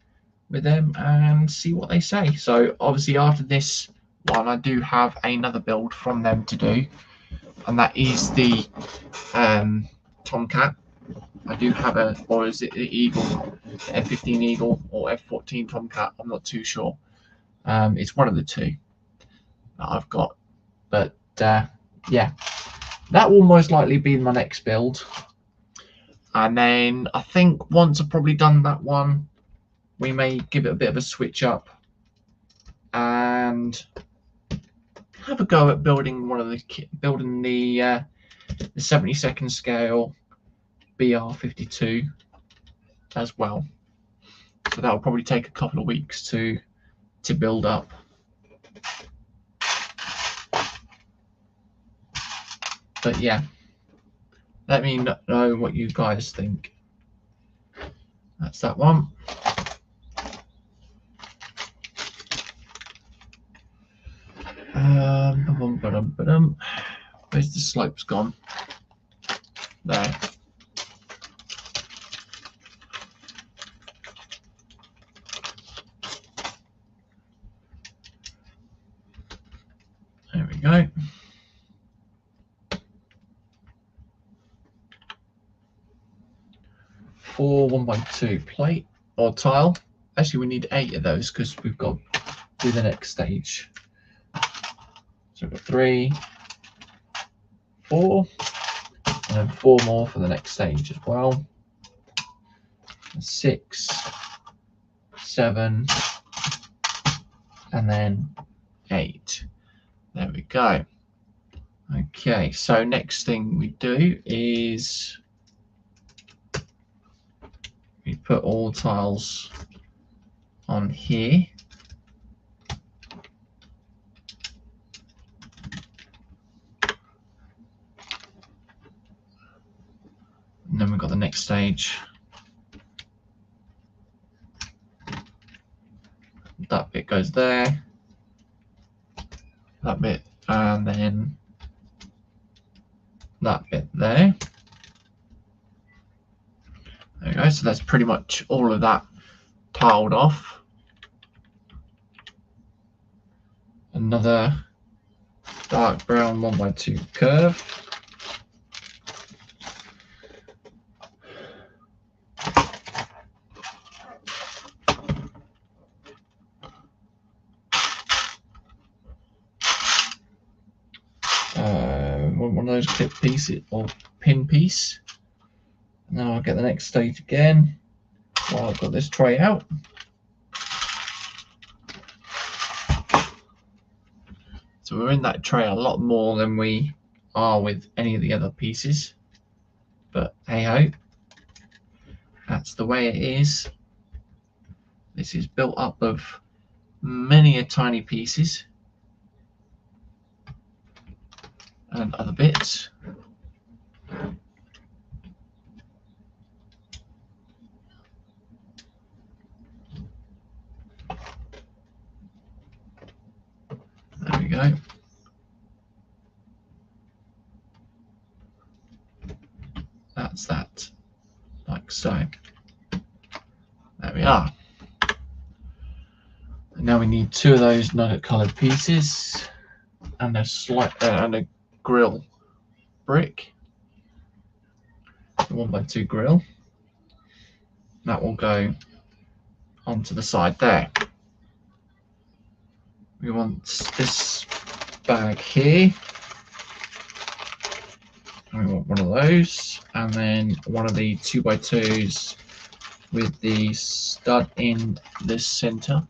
with them and see what they say. So obviously after this one I do have another build from them to do, and that is the Tomcat. I do have a, or is it the Eagle, F-15 Eagle or F-14 Tomcat, I'm not too sure. It's one of the two that I've got, but yeah, that will most likely be my next build. And then I think once I've probably done that one, we may give it a bit of a switch up and have a go at building one of the 72nd scale BR52 as well. So that will probably take a couple of weeks to to build up. But yeah, let me know what you guys think. That's that one. Where's the slopes gone? There. There we go. Four 1x2 plate or tile. Actually, we need 8 of those because we've got to do the next stage. So we've got 3, 4, and then 4 more for the next stage as well. 6, 7, and then 8. There we go. Okay, so next thing we do is we put all tiles on here. And then we've got the next stage. That bit goes there. That bit, and then that bit there. There we go. So that's pretty much all of that tiled off. Another dark brown 1x2 curve. One of those clip pieces or pin piece. Now I'll get the next stage again while I've got this tray out. So we're in that tray a lot more than we are with any of the other pieces, but hey ho, that's the way it is. This is built up of many a tiny pieces and other bits. There we go. That's that, like so. There we are. And now we need 2 of those nugget coloured pieces and a grill brick, the 1x2 grill. That will go onto the side there. We want this bag here, and we want one of those, and then one of the 2x2s with the stud in the center.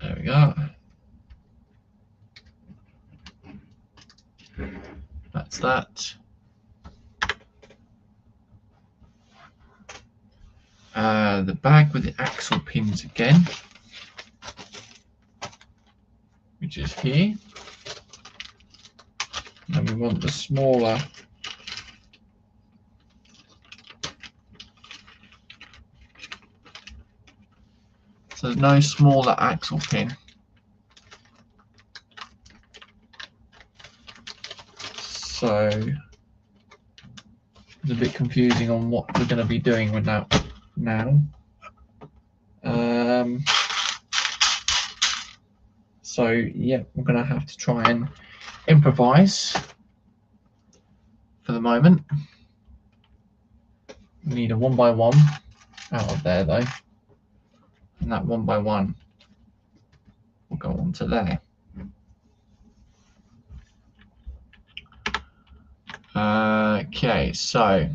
There we go. That's that. The bag with the axle pins again, which is here. And we want the smaller so there's no smaller axle pin. So it's a bit confusing on what we're going to be doing with that now. So yeah, we're going to have to try and improvise for the moment. We need a 1x1 out of there though, and that 1x1 will go onto there. Okay, so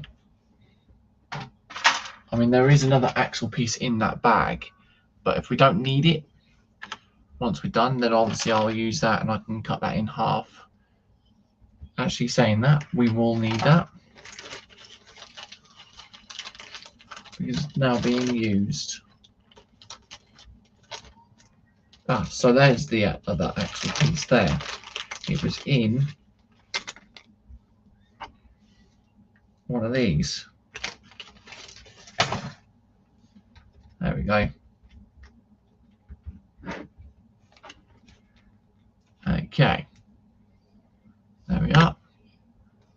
I mean there is another axle piece in that bag, but if we don't need it once we're done, then obviously I'll use that and I can cut that in half actually saying that, we will need that because it's now being used. So there's the that actual piece there. It was in one of these. There we go. Okay. There we are.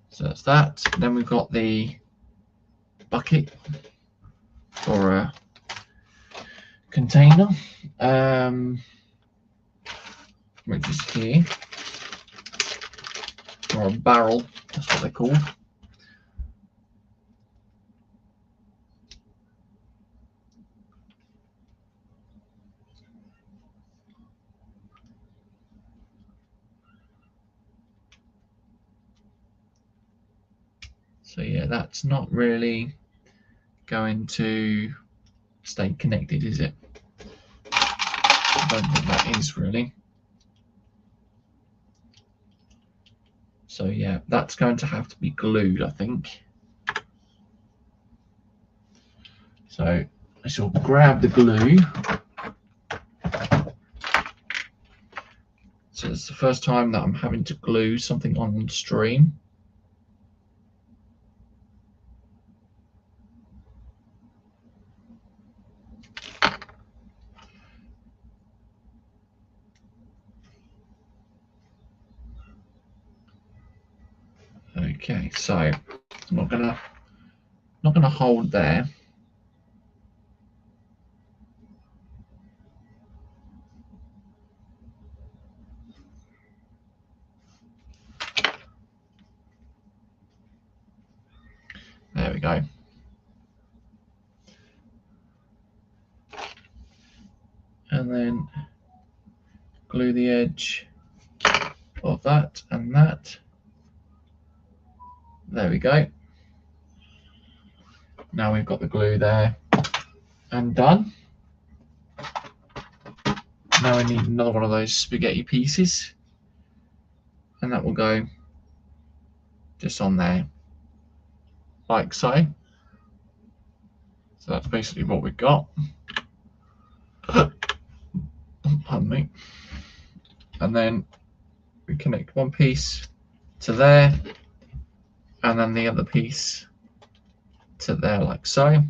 So that's that. Then we've got the bucket or a container, which is here, or a barrel, that's what they're called. So yeah, that's not really going to stay connected, is it? I don't think that is really. So yeah, that's going to have to be glued, I think. So I shall grab the glue. So it's the first time that I'm having to glue something on stream. Okay, so I'm not gonna hold there. There we go. And then glue the edge of that and that. There we go. Now we've got the glue there and done. Now we need another one of those spaghetti pieces, and that will go just on there, like so. So that's basically what we've got. Pardon me. And then we connect one piece to there, and then the other piece to there, like so.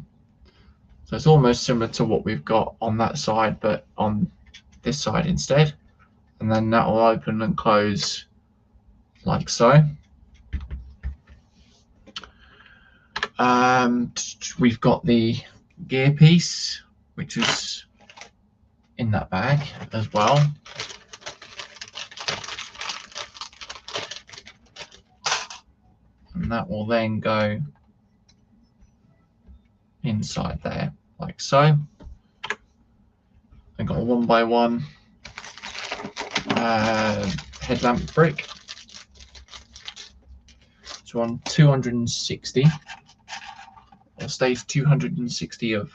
So it's almost similar to what we've got on that side, but on this side instead. And then that will open and close like so. We've got the gear piece, which is in that bag as well. And that will then go inside there, like so. I've got a 1x1 headlamp brick. So on 260, or stage 260 of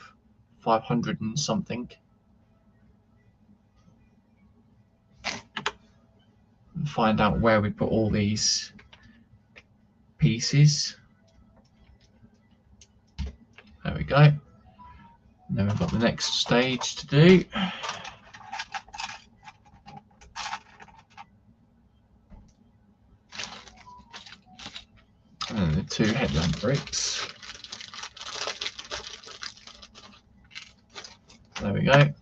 500 and something. And find out where we put all these pieces. There we go. And then we've got the next stage to do. And then the 2 headlamp bricks. There we go.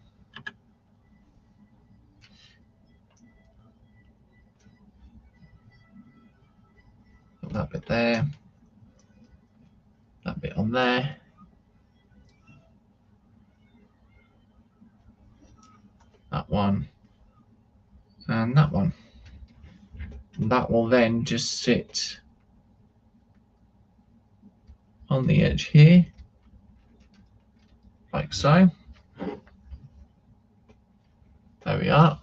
Put that bit there. That bit on there. That one. And that one. And that will then just sit on the edge here, like so. There we are.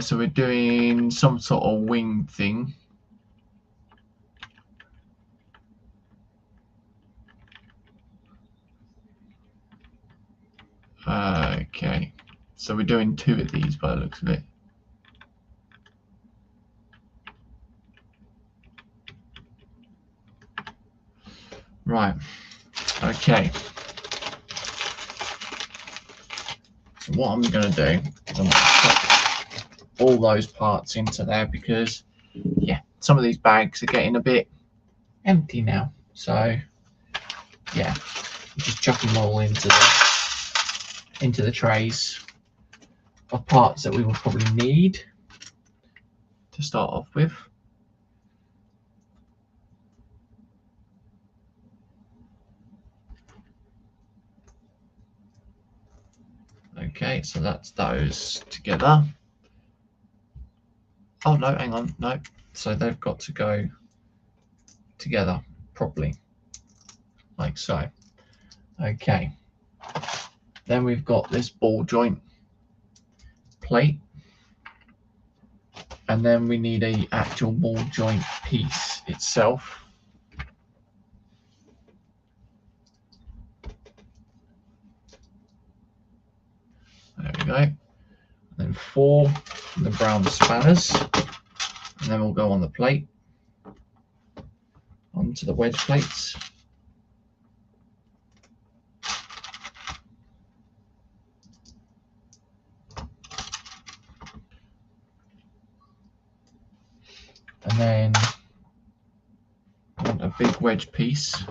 So we're doing some sort of wing thing. Okay, so we're doing 2 of these by the looks of it. Right. Okay. So what I'm going to do is I'm going to put all those parts into there because, yeah, some of these bags are getting a bit empty now. So, yeah, just chuck them all into the trays of parts that we will probably need to start off with. Okay, so that's those together. Oh no, hang on, no. So they've got to go together properly, like so. Okay. Then we've got this ball joint plate, and then we need a actual ball joint piece itself. There we go. And then 4 of the brown spanners, and then we'll go on the plate, onto the wedge plates. And then I want a big wedge piece.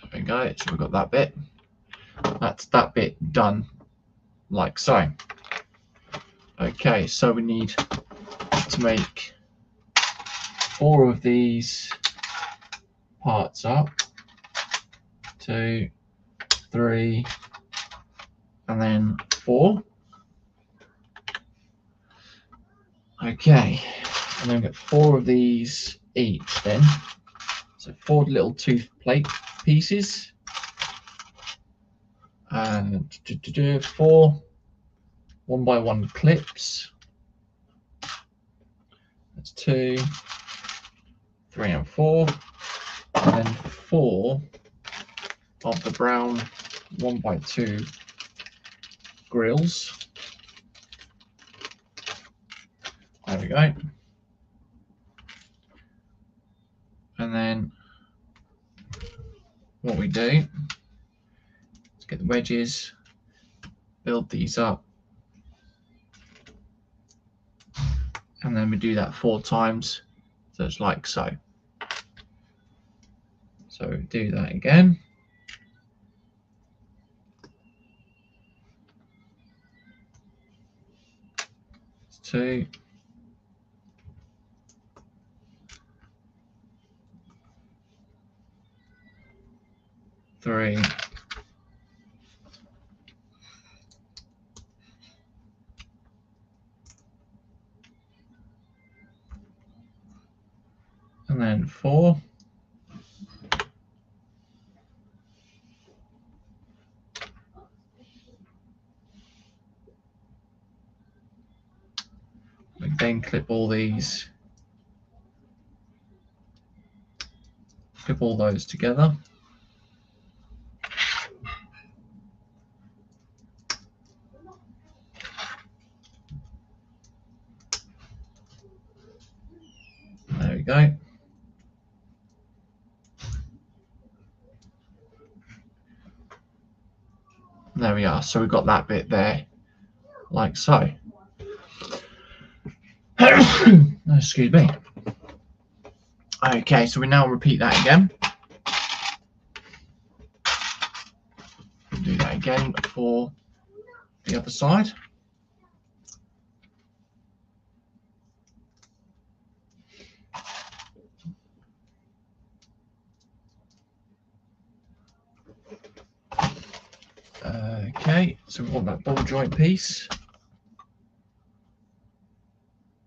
There we go, so we've got that bit. That's that bit done, like so. Okay, so we need to make 4 of these parts up. 2, 3, and then 4. Okay, and then we get 4 of these each then. So 4 little tooth plate pieces. And 4 1x1 clips. That's 2, 3, and 4. And then 4 of the brown 1x2 grills. There we go. And then what we do is get the wedges, build these up, and then we do that 4 times, so it's like so. So do that again. 2, 3, 4. We then clip all these, clip all those together. There we go. There we are. So we've got that bit there, like so. Excuse me. Okay, so we now repeat that again. Do that again for the other side. Okay, so we want that ball joint piece,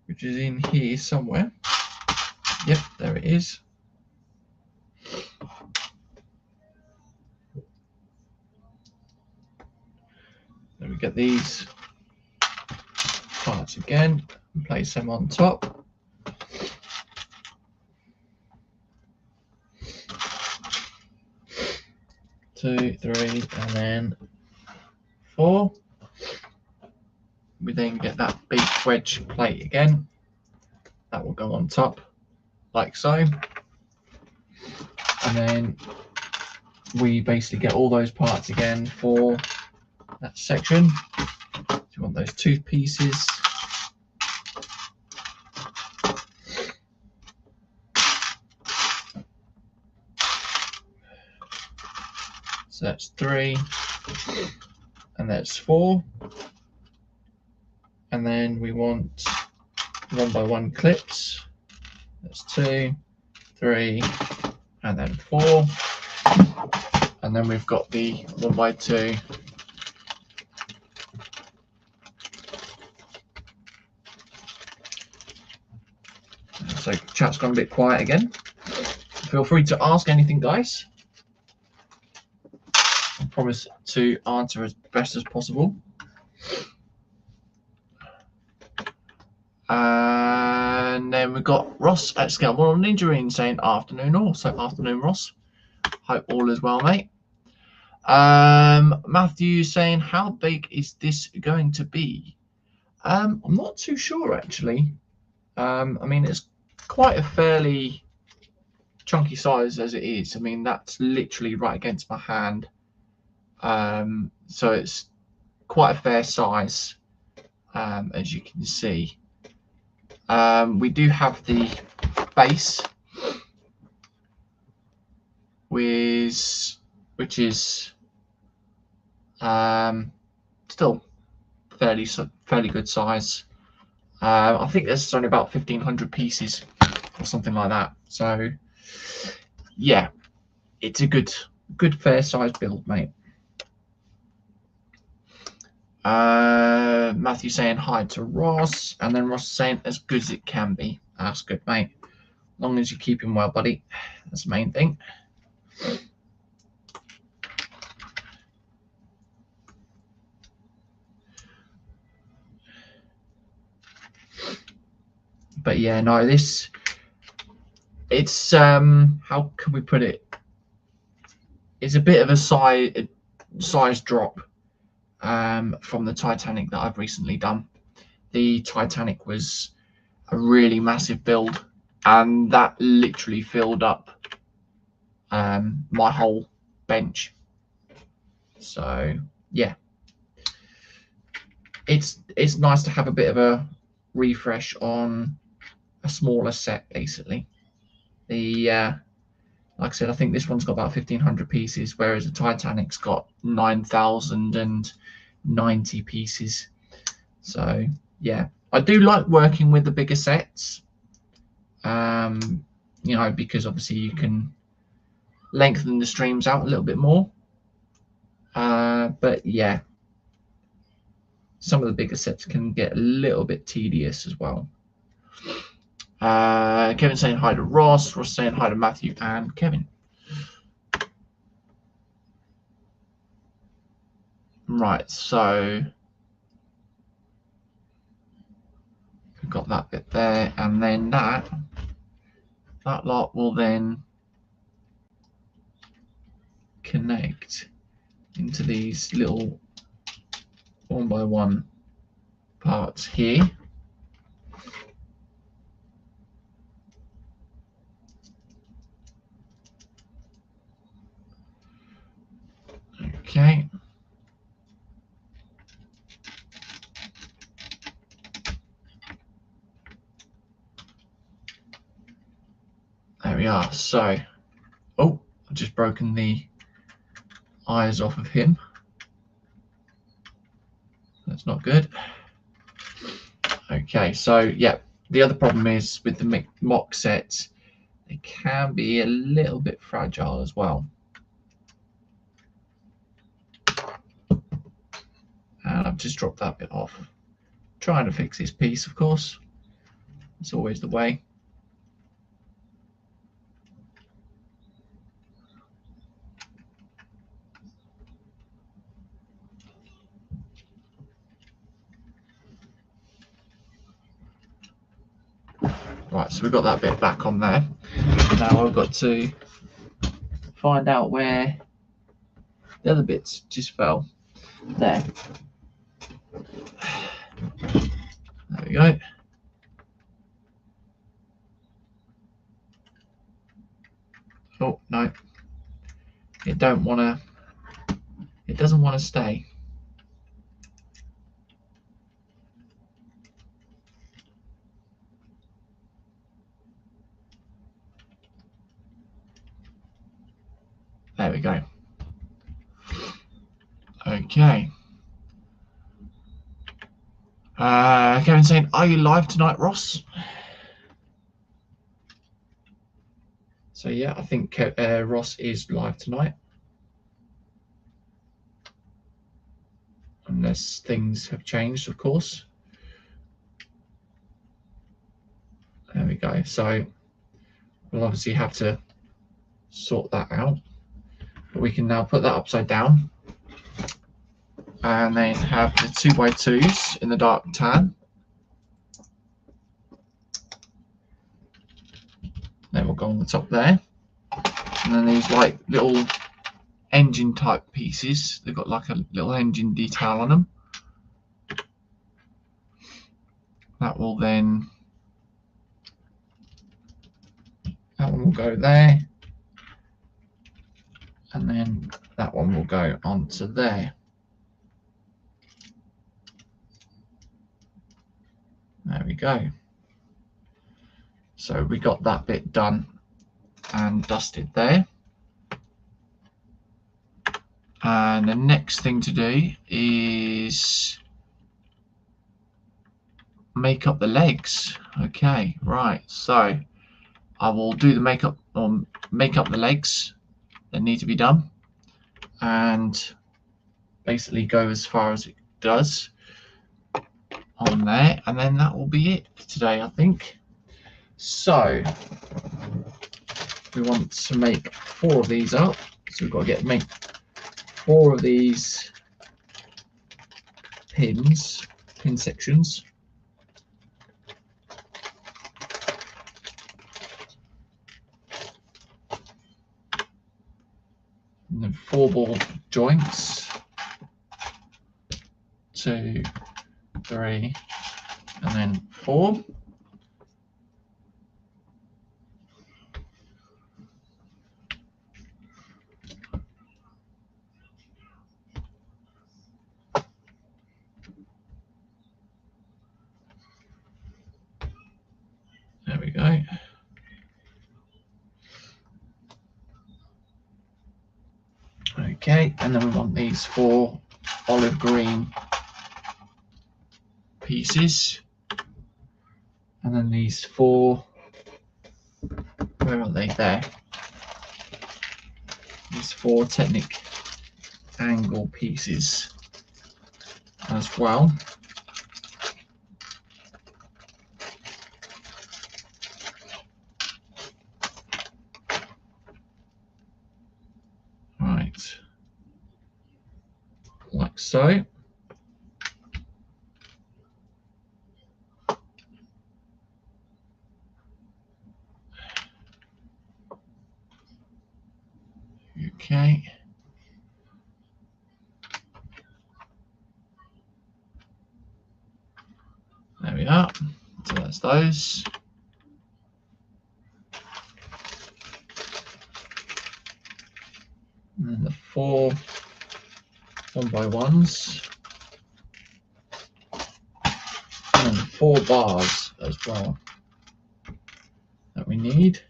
which is in here somewhere. Yep, there it is. Then we get these parts again and place them on top. Two, 3, and then 4. we then get that big wedge plate again. That will go on top, like so. And then we basically get all those parts again for that section. So you want those tooth pieces. So that's 3, and that's 4. And then we want 1x1 clips. That's 2, 3, and then 4. And then we've got the 1x2. So chat's gone a bit quiet again. Feel free to ask anything, guys. I promise to answer as best as possible. And then we've got Ross at Scale 1 on Ninja saying afternoon all. So afternoon, Ross. Hope all is well, mate. Matthew saying, how big is this going to be? I'm not too sure, actually. I mean, it's quite a fairly chunky size as it is. I mean, that's literally right against my hand. So it's quite a fair size, as you can see. We do have the base, which is still fairly good size. I think there's only about 1,500 pieces or something like that. So yeah, it's a good fair size build, mate. Matthew saying hi to Ross, and then Ross saying as good as it can be. That's good, mate. As long as you keep him well, buddy. That's the main thing. But yeah, no, it's how can we put it? It's a bit of a size drop from the Titanic that I've recently done. The Titanic was a really massive build, and that literally filled up my whole bench. So yeah, it's nice to have a bit of a refresh on a smaller set, basically. The like I said, I think this one's got about 1,500 pieces, whereas the Titanic's got 9,090 pieces. So yeah, I do like working with the bigger sets, you know, because obviously you can lengthen the streams out a little bit more. But yeah, some of the bigger sets can get a little bit tedious as well. Kevin saying hi to Ross. Ross saying hi to Matthew and Kevin. Right, so we've got that bit there, and then that lot will then connect into these little 1x1 parts here. Okay. There we are. So, oh, I've just broken the eyes off of him. That's not good. Okay, so yeah, the other problem is with the Moc sets, they can be a little bit fragile as well. And I've just dropped that bit off. Trying to fix this piece, of course. It's always the way. Right, so we've got that bit back on there. Now I've got to find out where the other bits just fell. There. There we go. Oh no, it doesn't want to stay. There we go. Okay. Kevin saying, "Are you live tonight, Ross?" So yeah, I think Ross is live tonight, unless things have changed, of course. There we go. So we'll obviously have to sort that out. But we can now put that upside down, and then have the 2x2s in the dark tan. Then we'll go on the top there, and then these like little engine type pieces. They've got like a little engine detail on them. That will then, that one will go there, and then that one will go onto there. There we go. So we got that bit done and dusted there. And the next thing to do is make up the legs. Okay, right. So I will do the makeup, or make up the legs that need to be done, and basically go as far as it does on there, and then that will be it for today, I think. So we want to make 4 of these up, so we've got to make 4 of these pin sections. And then 4 ball joints, 2, 3, and then 4. There we go. Okay, and then we want these 4 olive green pieces, and then these 4, where are they? There. These 4 Technic angle pieces as well. Right, like so. Okay. There we are. So that's those. And then the 4 1x1s. And then 4 bars as well that we need.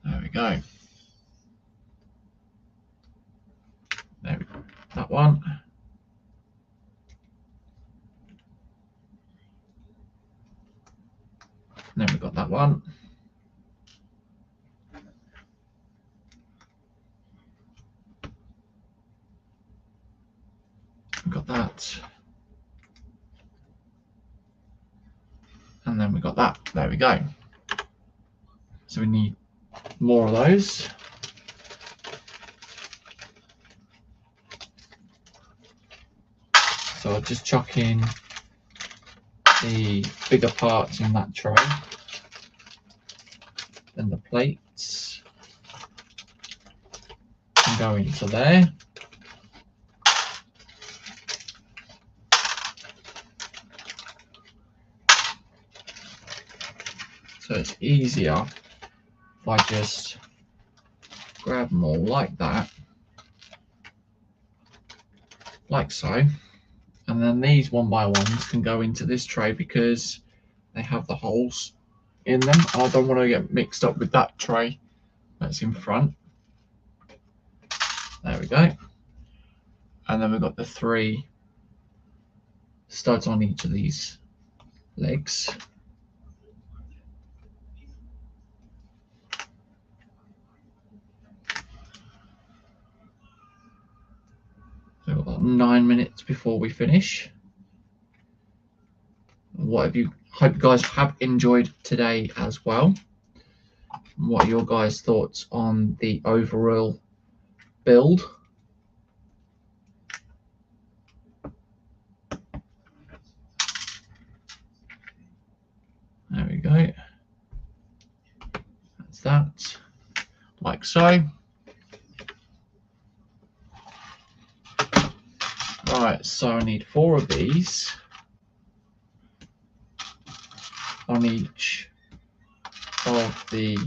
There we go. There we go. That one. And then we've got that one. We've got that. And then we got that. There we go. So we need more of those. So I'll just chuck in the bigger parts in that tray. Then the plates can go into there. So it's easier if I just grab them all like that, like so. And then these one by ones can go into this tray because they have the holes in them. I don't want to get mixed up with that tray that's in front. There we go. And then we've got the 3 studs on each of these legs. So we've got 9 minutes before we finish. Hope you guys have enjoyed today as well. What are your guys' thoughts on the overall build? There we go. That's that, like so. Right, so I need 4 of these on each of the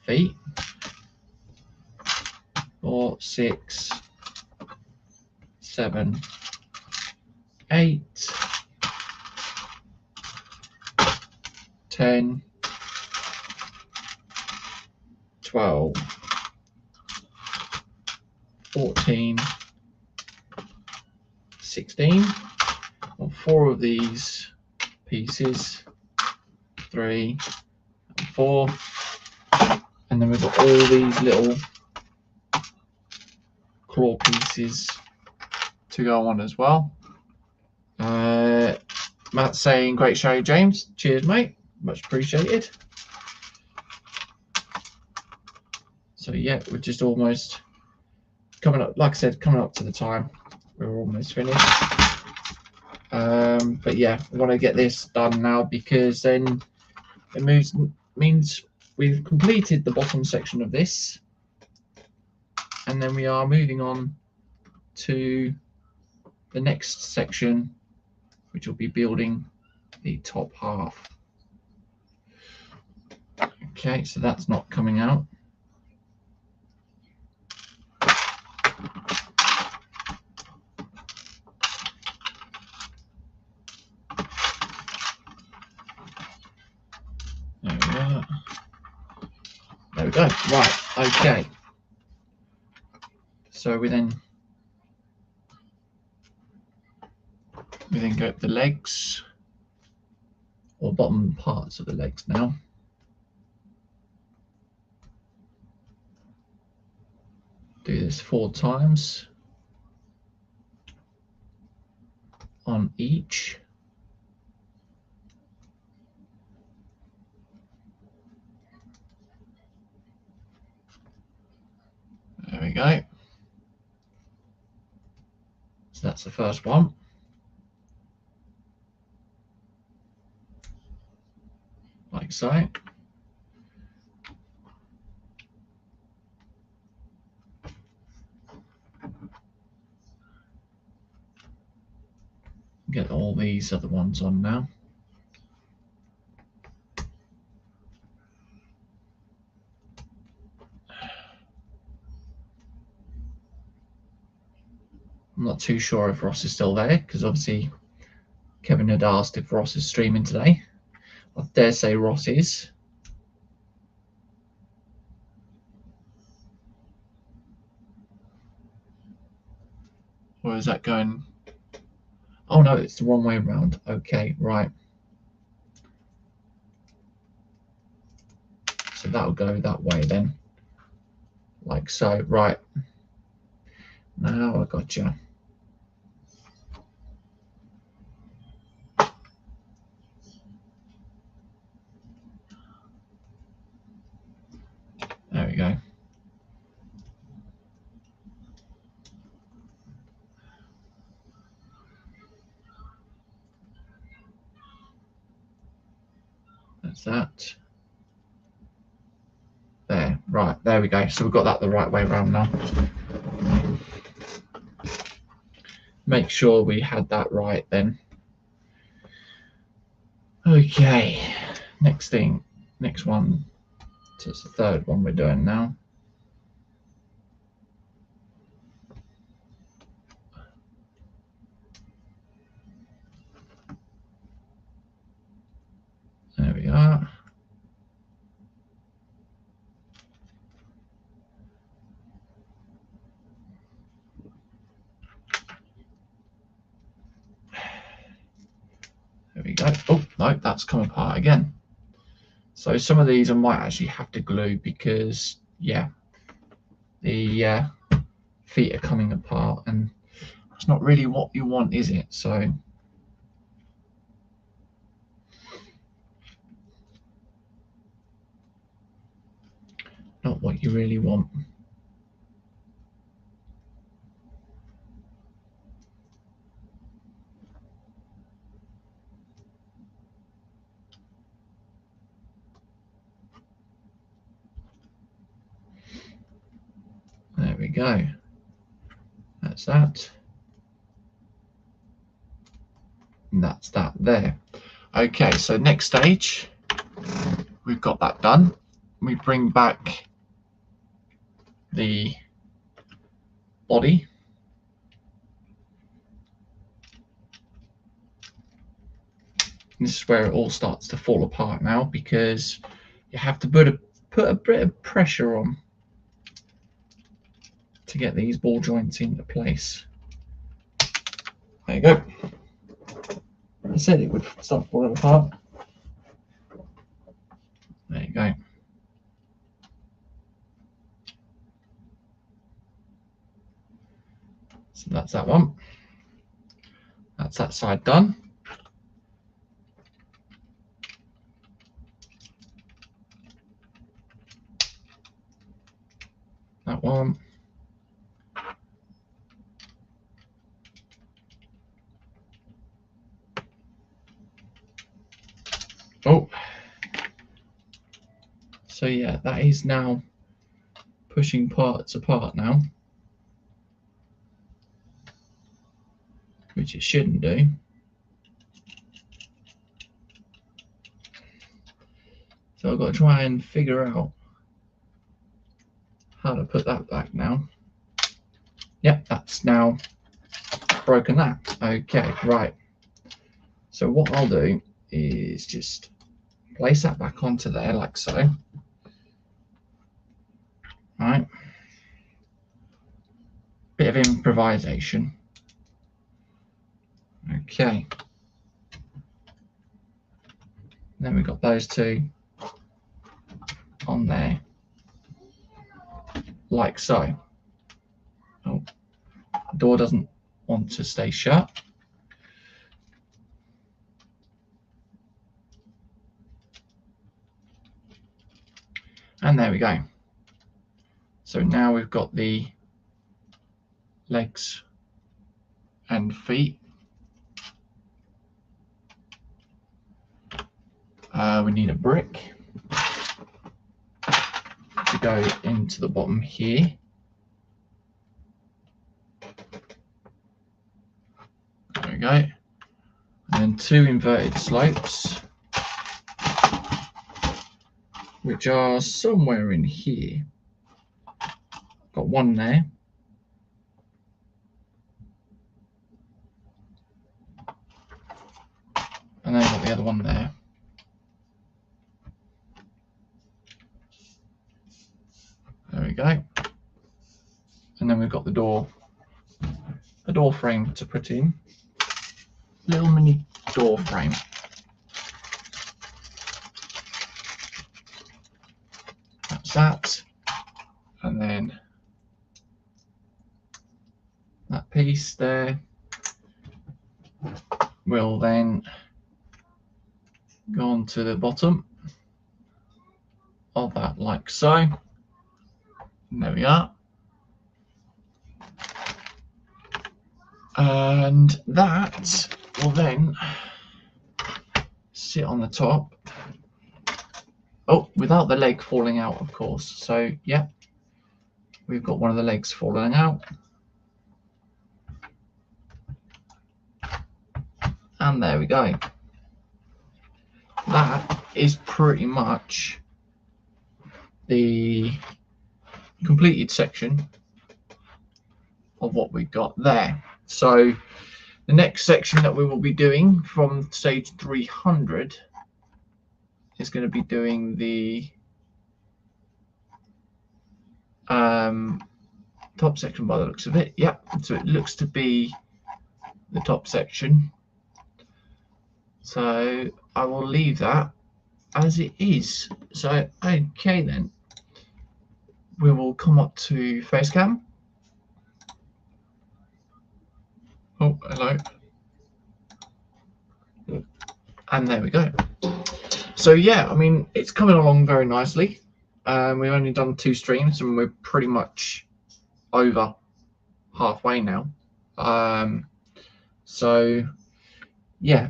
feet. 4, 6, 7, 8, 10, 12, 14, 16. On 4 of these pieces, 3 and 4, and then we've got all these little claw pieces to go on as well. Matt's saying great show, James. Cheers, mate. Much appreciated. So yeah, we're just almost coming up. Like I said, coming up to the time. We're almost finished. But yeah, we want to get this done now because then it means we've completed the bottom section of this, and then we are moving on to the next section, which will be building the top half. Okay, so that's not coming out. There we are. There we go. Right, okay. So we then go the legs, or bottom parts of the legs now. Do this 4 times on each. There we go. So that's the first one. Like so. Get all these other ones on now. I'm not too sure if Ross is still there because obviously Kevin had asked if Ross is streaming today. I dare say Ross is. Or is that going? Oh no, it's the wrong way around. Okay, right. So that'll go that way then. Like so, right. Now I got you. There we go. That's that. There, right, there we go. So we've got that the right way around now. Make sure we had that right then. Okay, next one. So it's the third one we're doing now. There we are. There we go. Oh, no, that's come apart again. So some of these I might actually have to glue because, yeah, the feet are coming apart and it's not really what you want, is it? So not what you really want. There we go. That's that. And that's that there. Okay, so next stage, we've got that done. We bring back the body. And this is where it all starts to fall apart now because you have to put a bit of pressure on to get these ball joints into place. There you go. I said it would start falling apart. There you go. So that's that one. That's that side done. That one. Oh. So yeah, that is now pushing parts apart now, which it shouldn't do. So I've got to try and figure out how to put that back now. Yep, that's now broken that. Okay, right. So what I'll do is just place that back onto there like so. Right. Bit of improvisation. Okay. Then we've got those two on there, like so. Oh, the door doesn't want to stay shut. And there we go. So now we've got the legs and feet. We need a brick to go into the bottom here. There we go. And then two inverted slopes, which are somewhere in here. Got one there. And then I've got the other one there. There we go. And then we've got the door frame to put in. Little mini door frame. That's that. And then that piece there will then go on to the bottom of that like so. And there we are. And that will then sit on the top Oh, without the leg falling out, of course. So yeah, we've got one of the legs falling out. And there we go. That is pretty much the completed section of what we've got there. So the next section that we will be doing from stage 300 is going to be doing the top section by the looks of it. Yep, so it looks to be the top section. So I will leave that as it is. So okay then, we will come up to Facecam. Oh, hello. And there we go. So yeah, I mean, it's coming along very nicely. We've only done 2 streams and we're pretty much over halfway now. So yeah,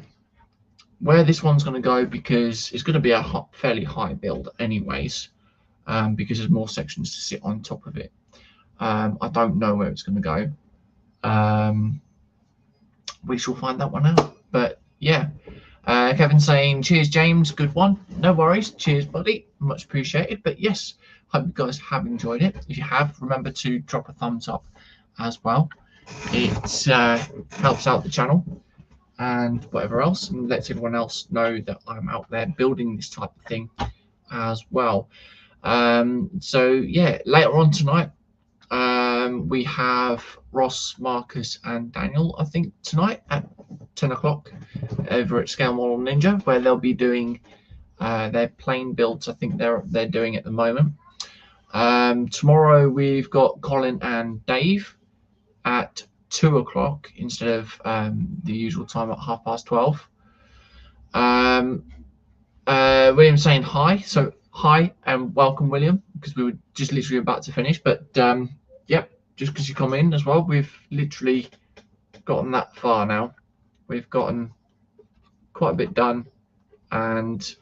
where this one's going to go, because it's going to be a fairly high build anyways, because there's more sections to sit on top of it. I don't know where it's going to go. We shall find that one out. But yeah, Kevin saying, cheers James, good one. No worries, cheers buddy, much appreciated. But yes, hope you guys have enjoyed it. If you have, remember to drop a thumbs up as well. It helps out the channel and whatever else, and lets everyone else know that I'm out there building this type of thing as well. So yeah, later on tonight, we have Ross, Marcus and Daniel, I think, tonight at 10 o'clock over at Scale Model Ninja, where they'll be doing their plane builds. I think they're doing at the moment. Tomorrow we've got Colin and Dave at 2 o'clock instead of the usual time at 12:30. William saying hi, so hi and welcome William, because we were just literally about to finish. But yep, just because you come in as well, we've literally gotten that far now. We've gotten quite a bit done, and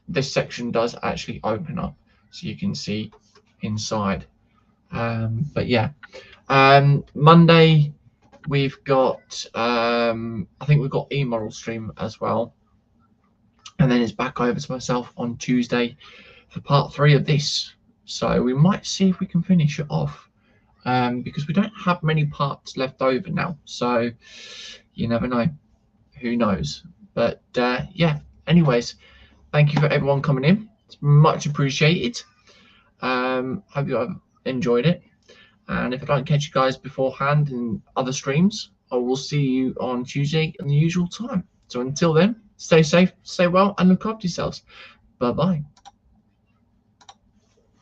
this section does actually open up so you can see inside. But yeah, Monday we've got I think we've got e-model stream as well, and then it's back over to myself on Tuesday for part 3 of this. So we might see if we can finish it off, because we don't have many parts left over now, so you never know, who knows. But yeah, anyways, thank you for everyone coming in, it's much appreciated. Hope you have enjoyed it, and if I don't catch you guys beforehand in other streams, I will see you on Tuesday at the usual time. So until then, stay safe, stay well, and look after yourselves. Bye bye.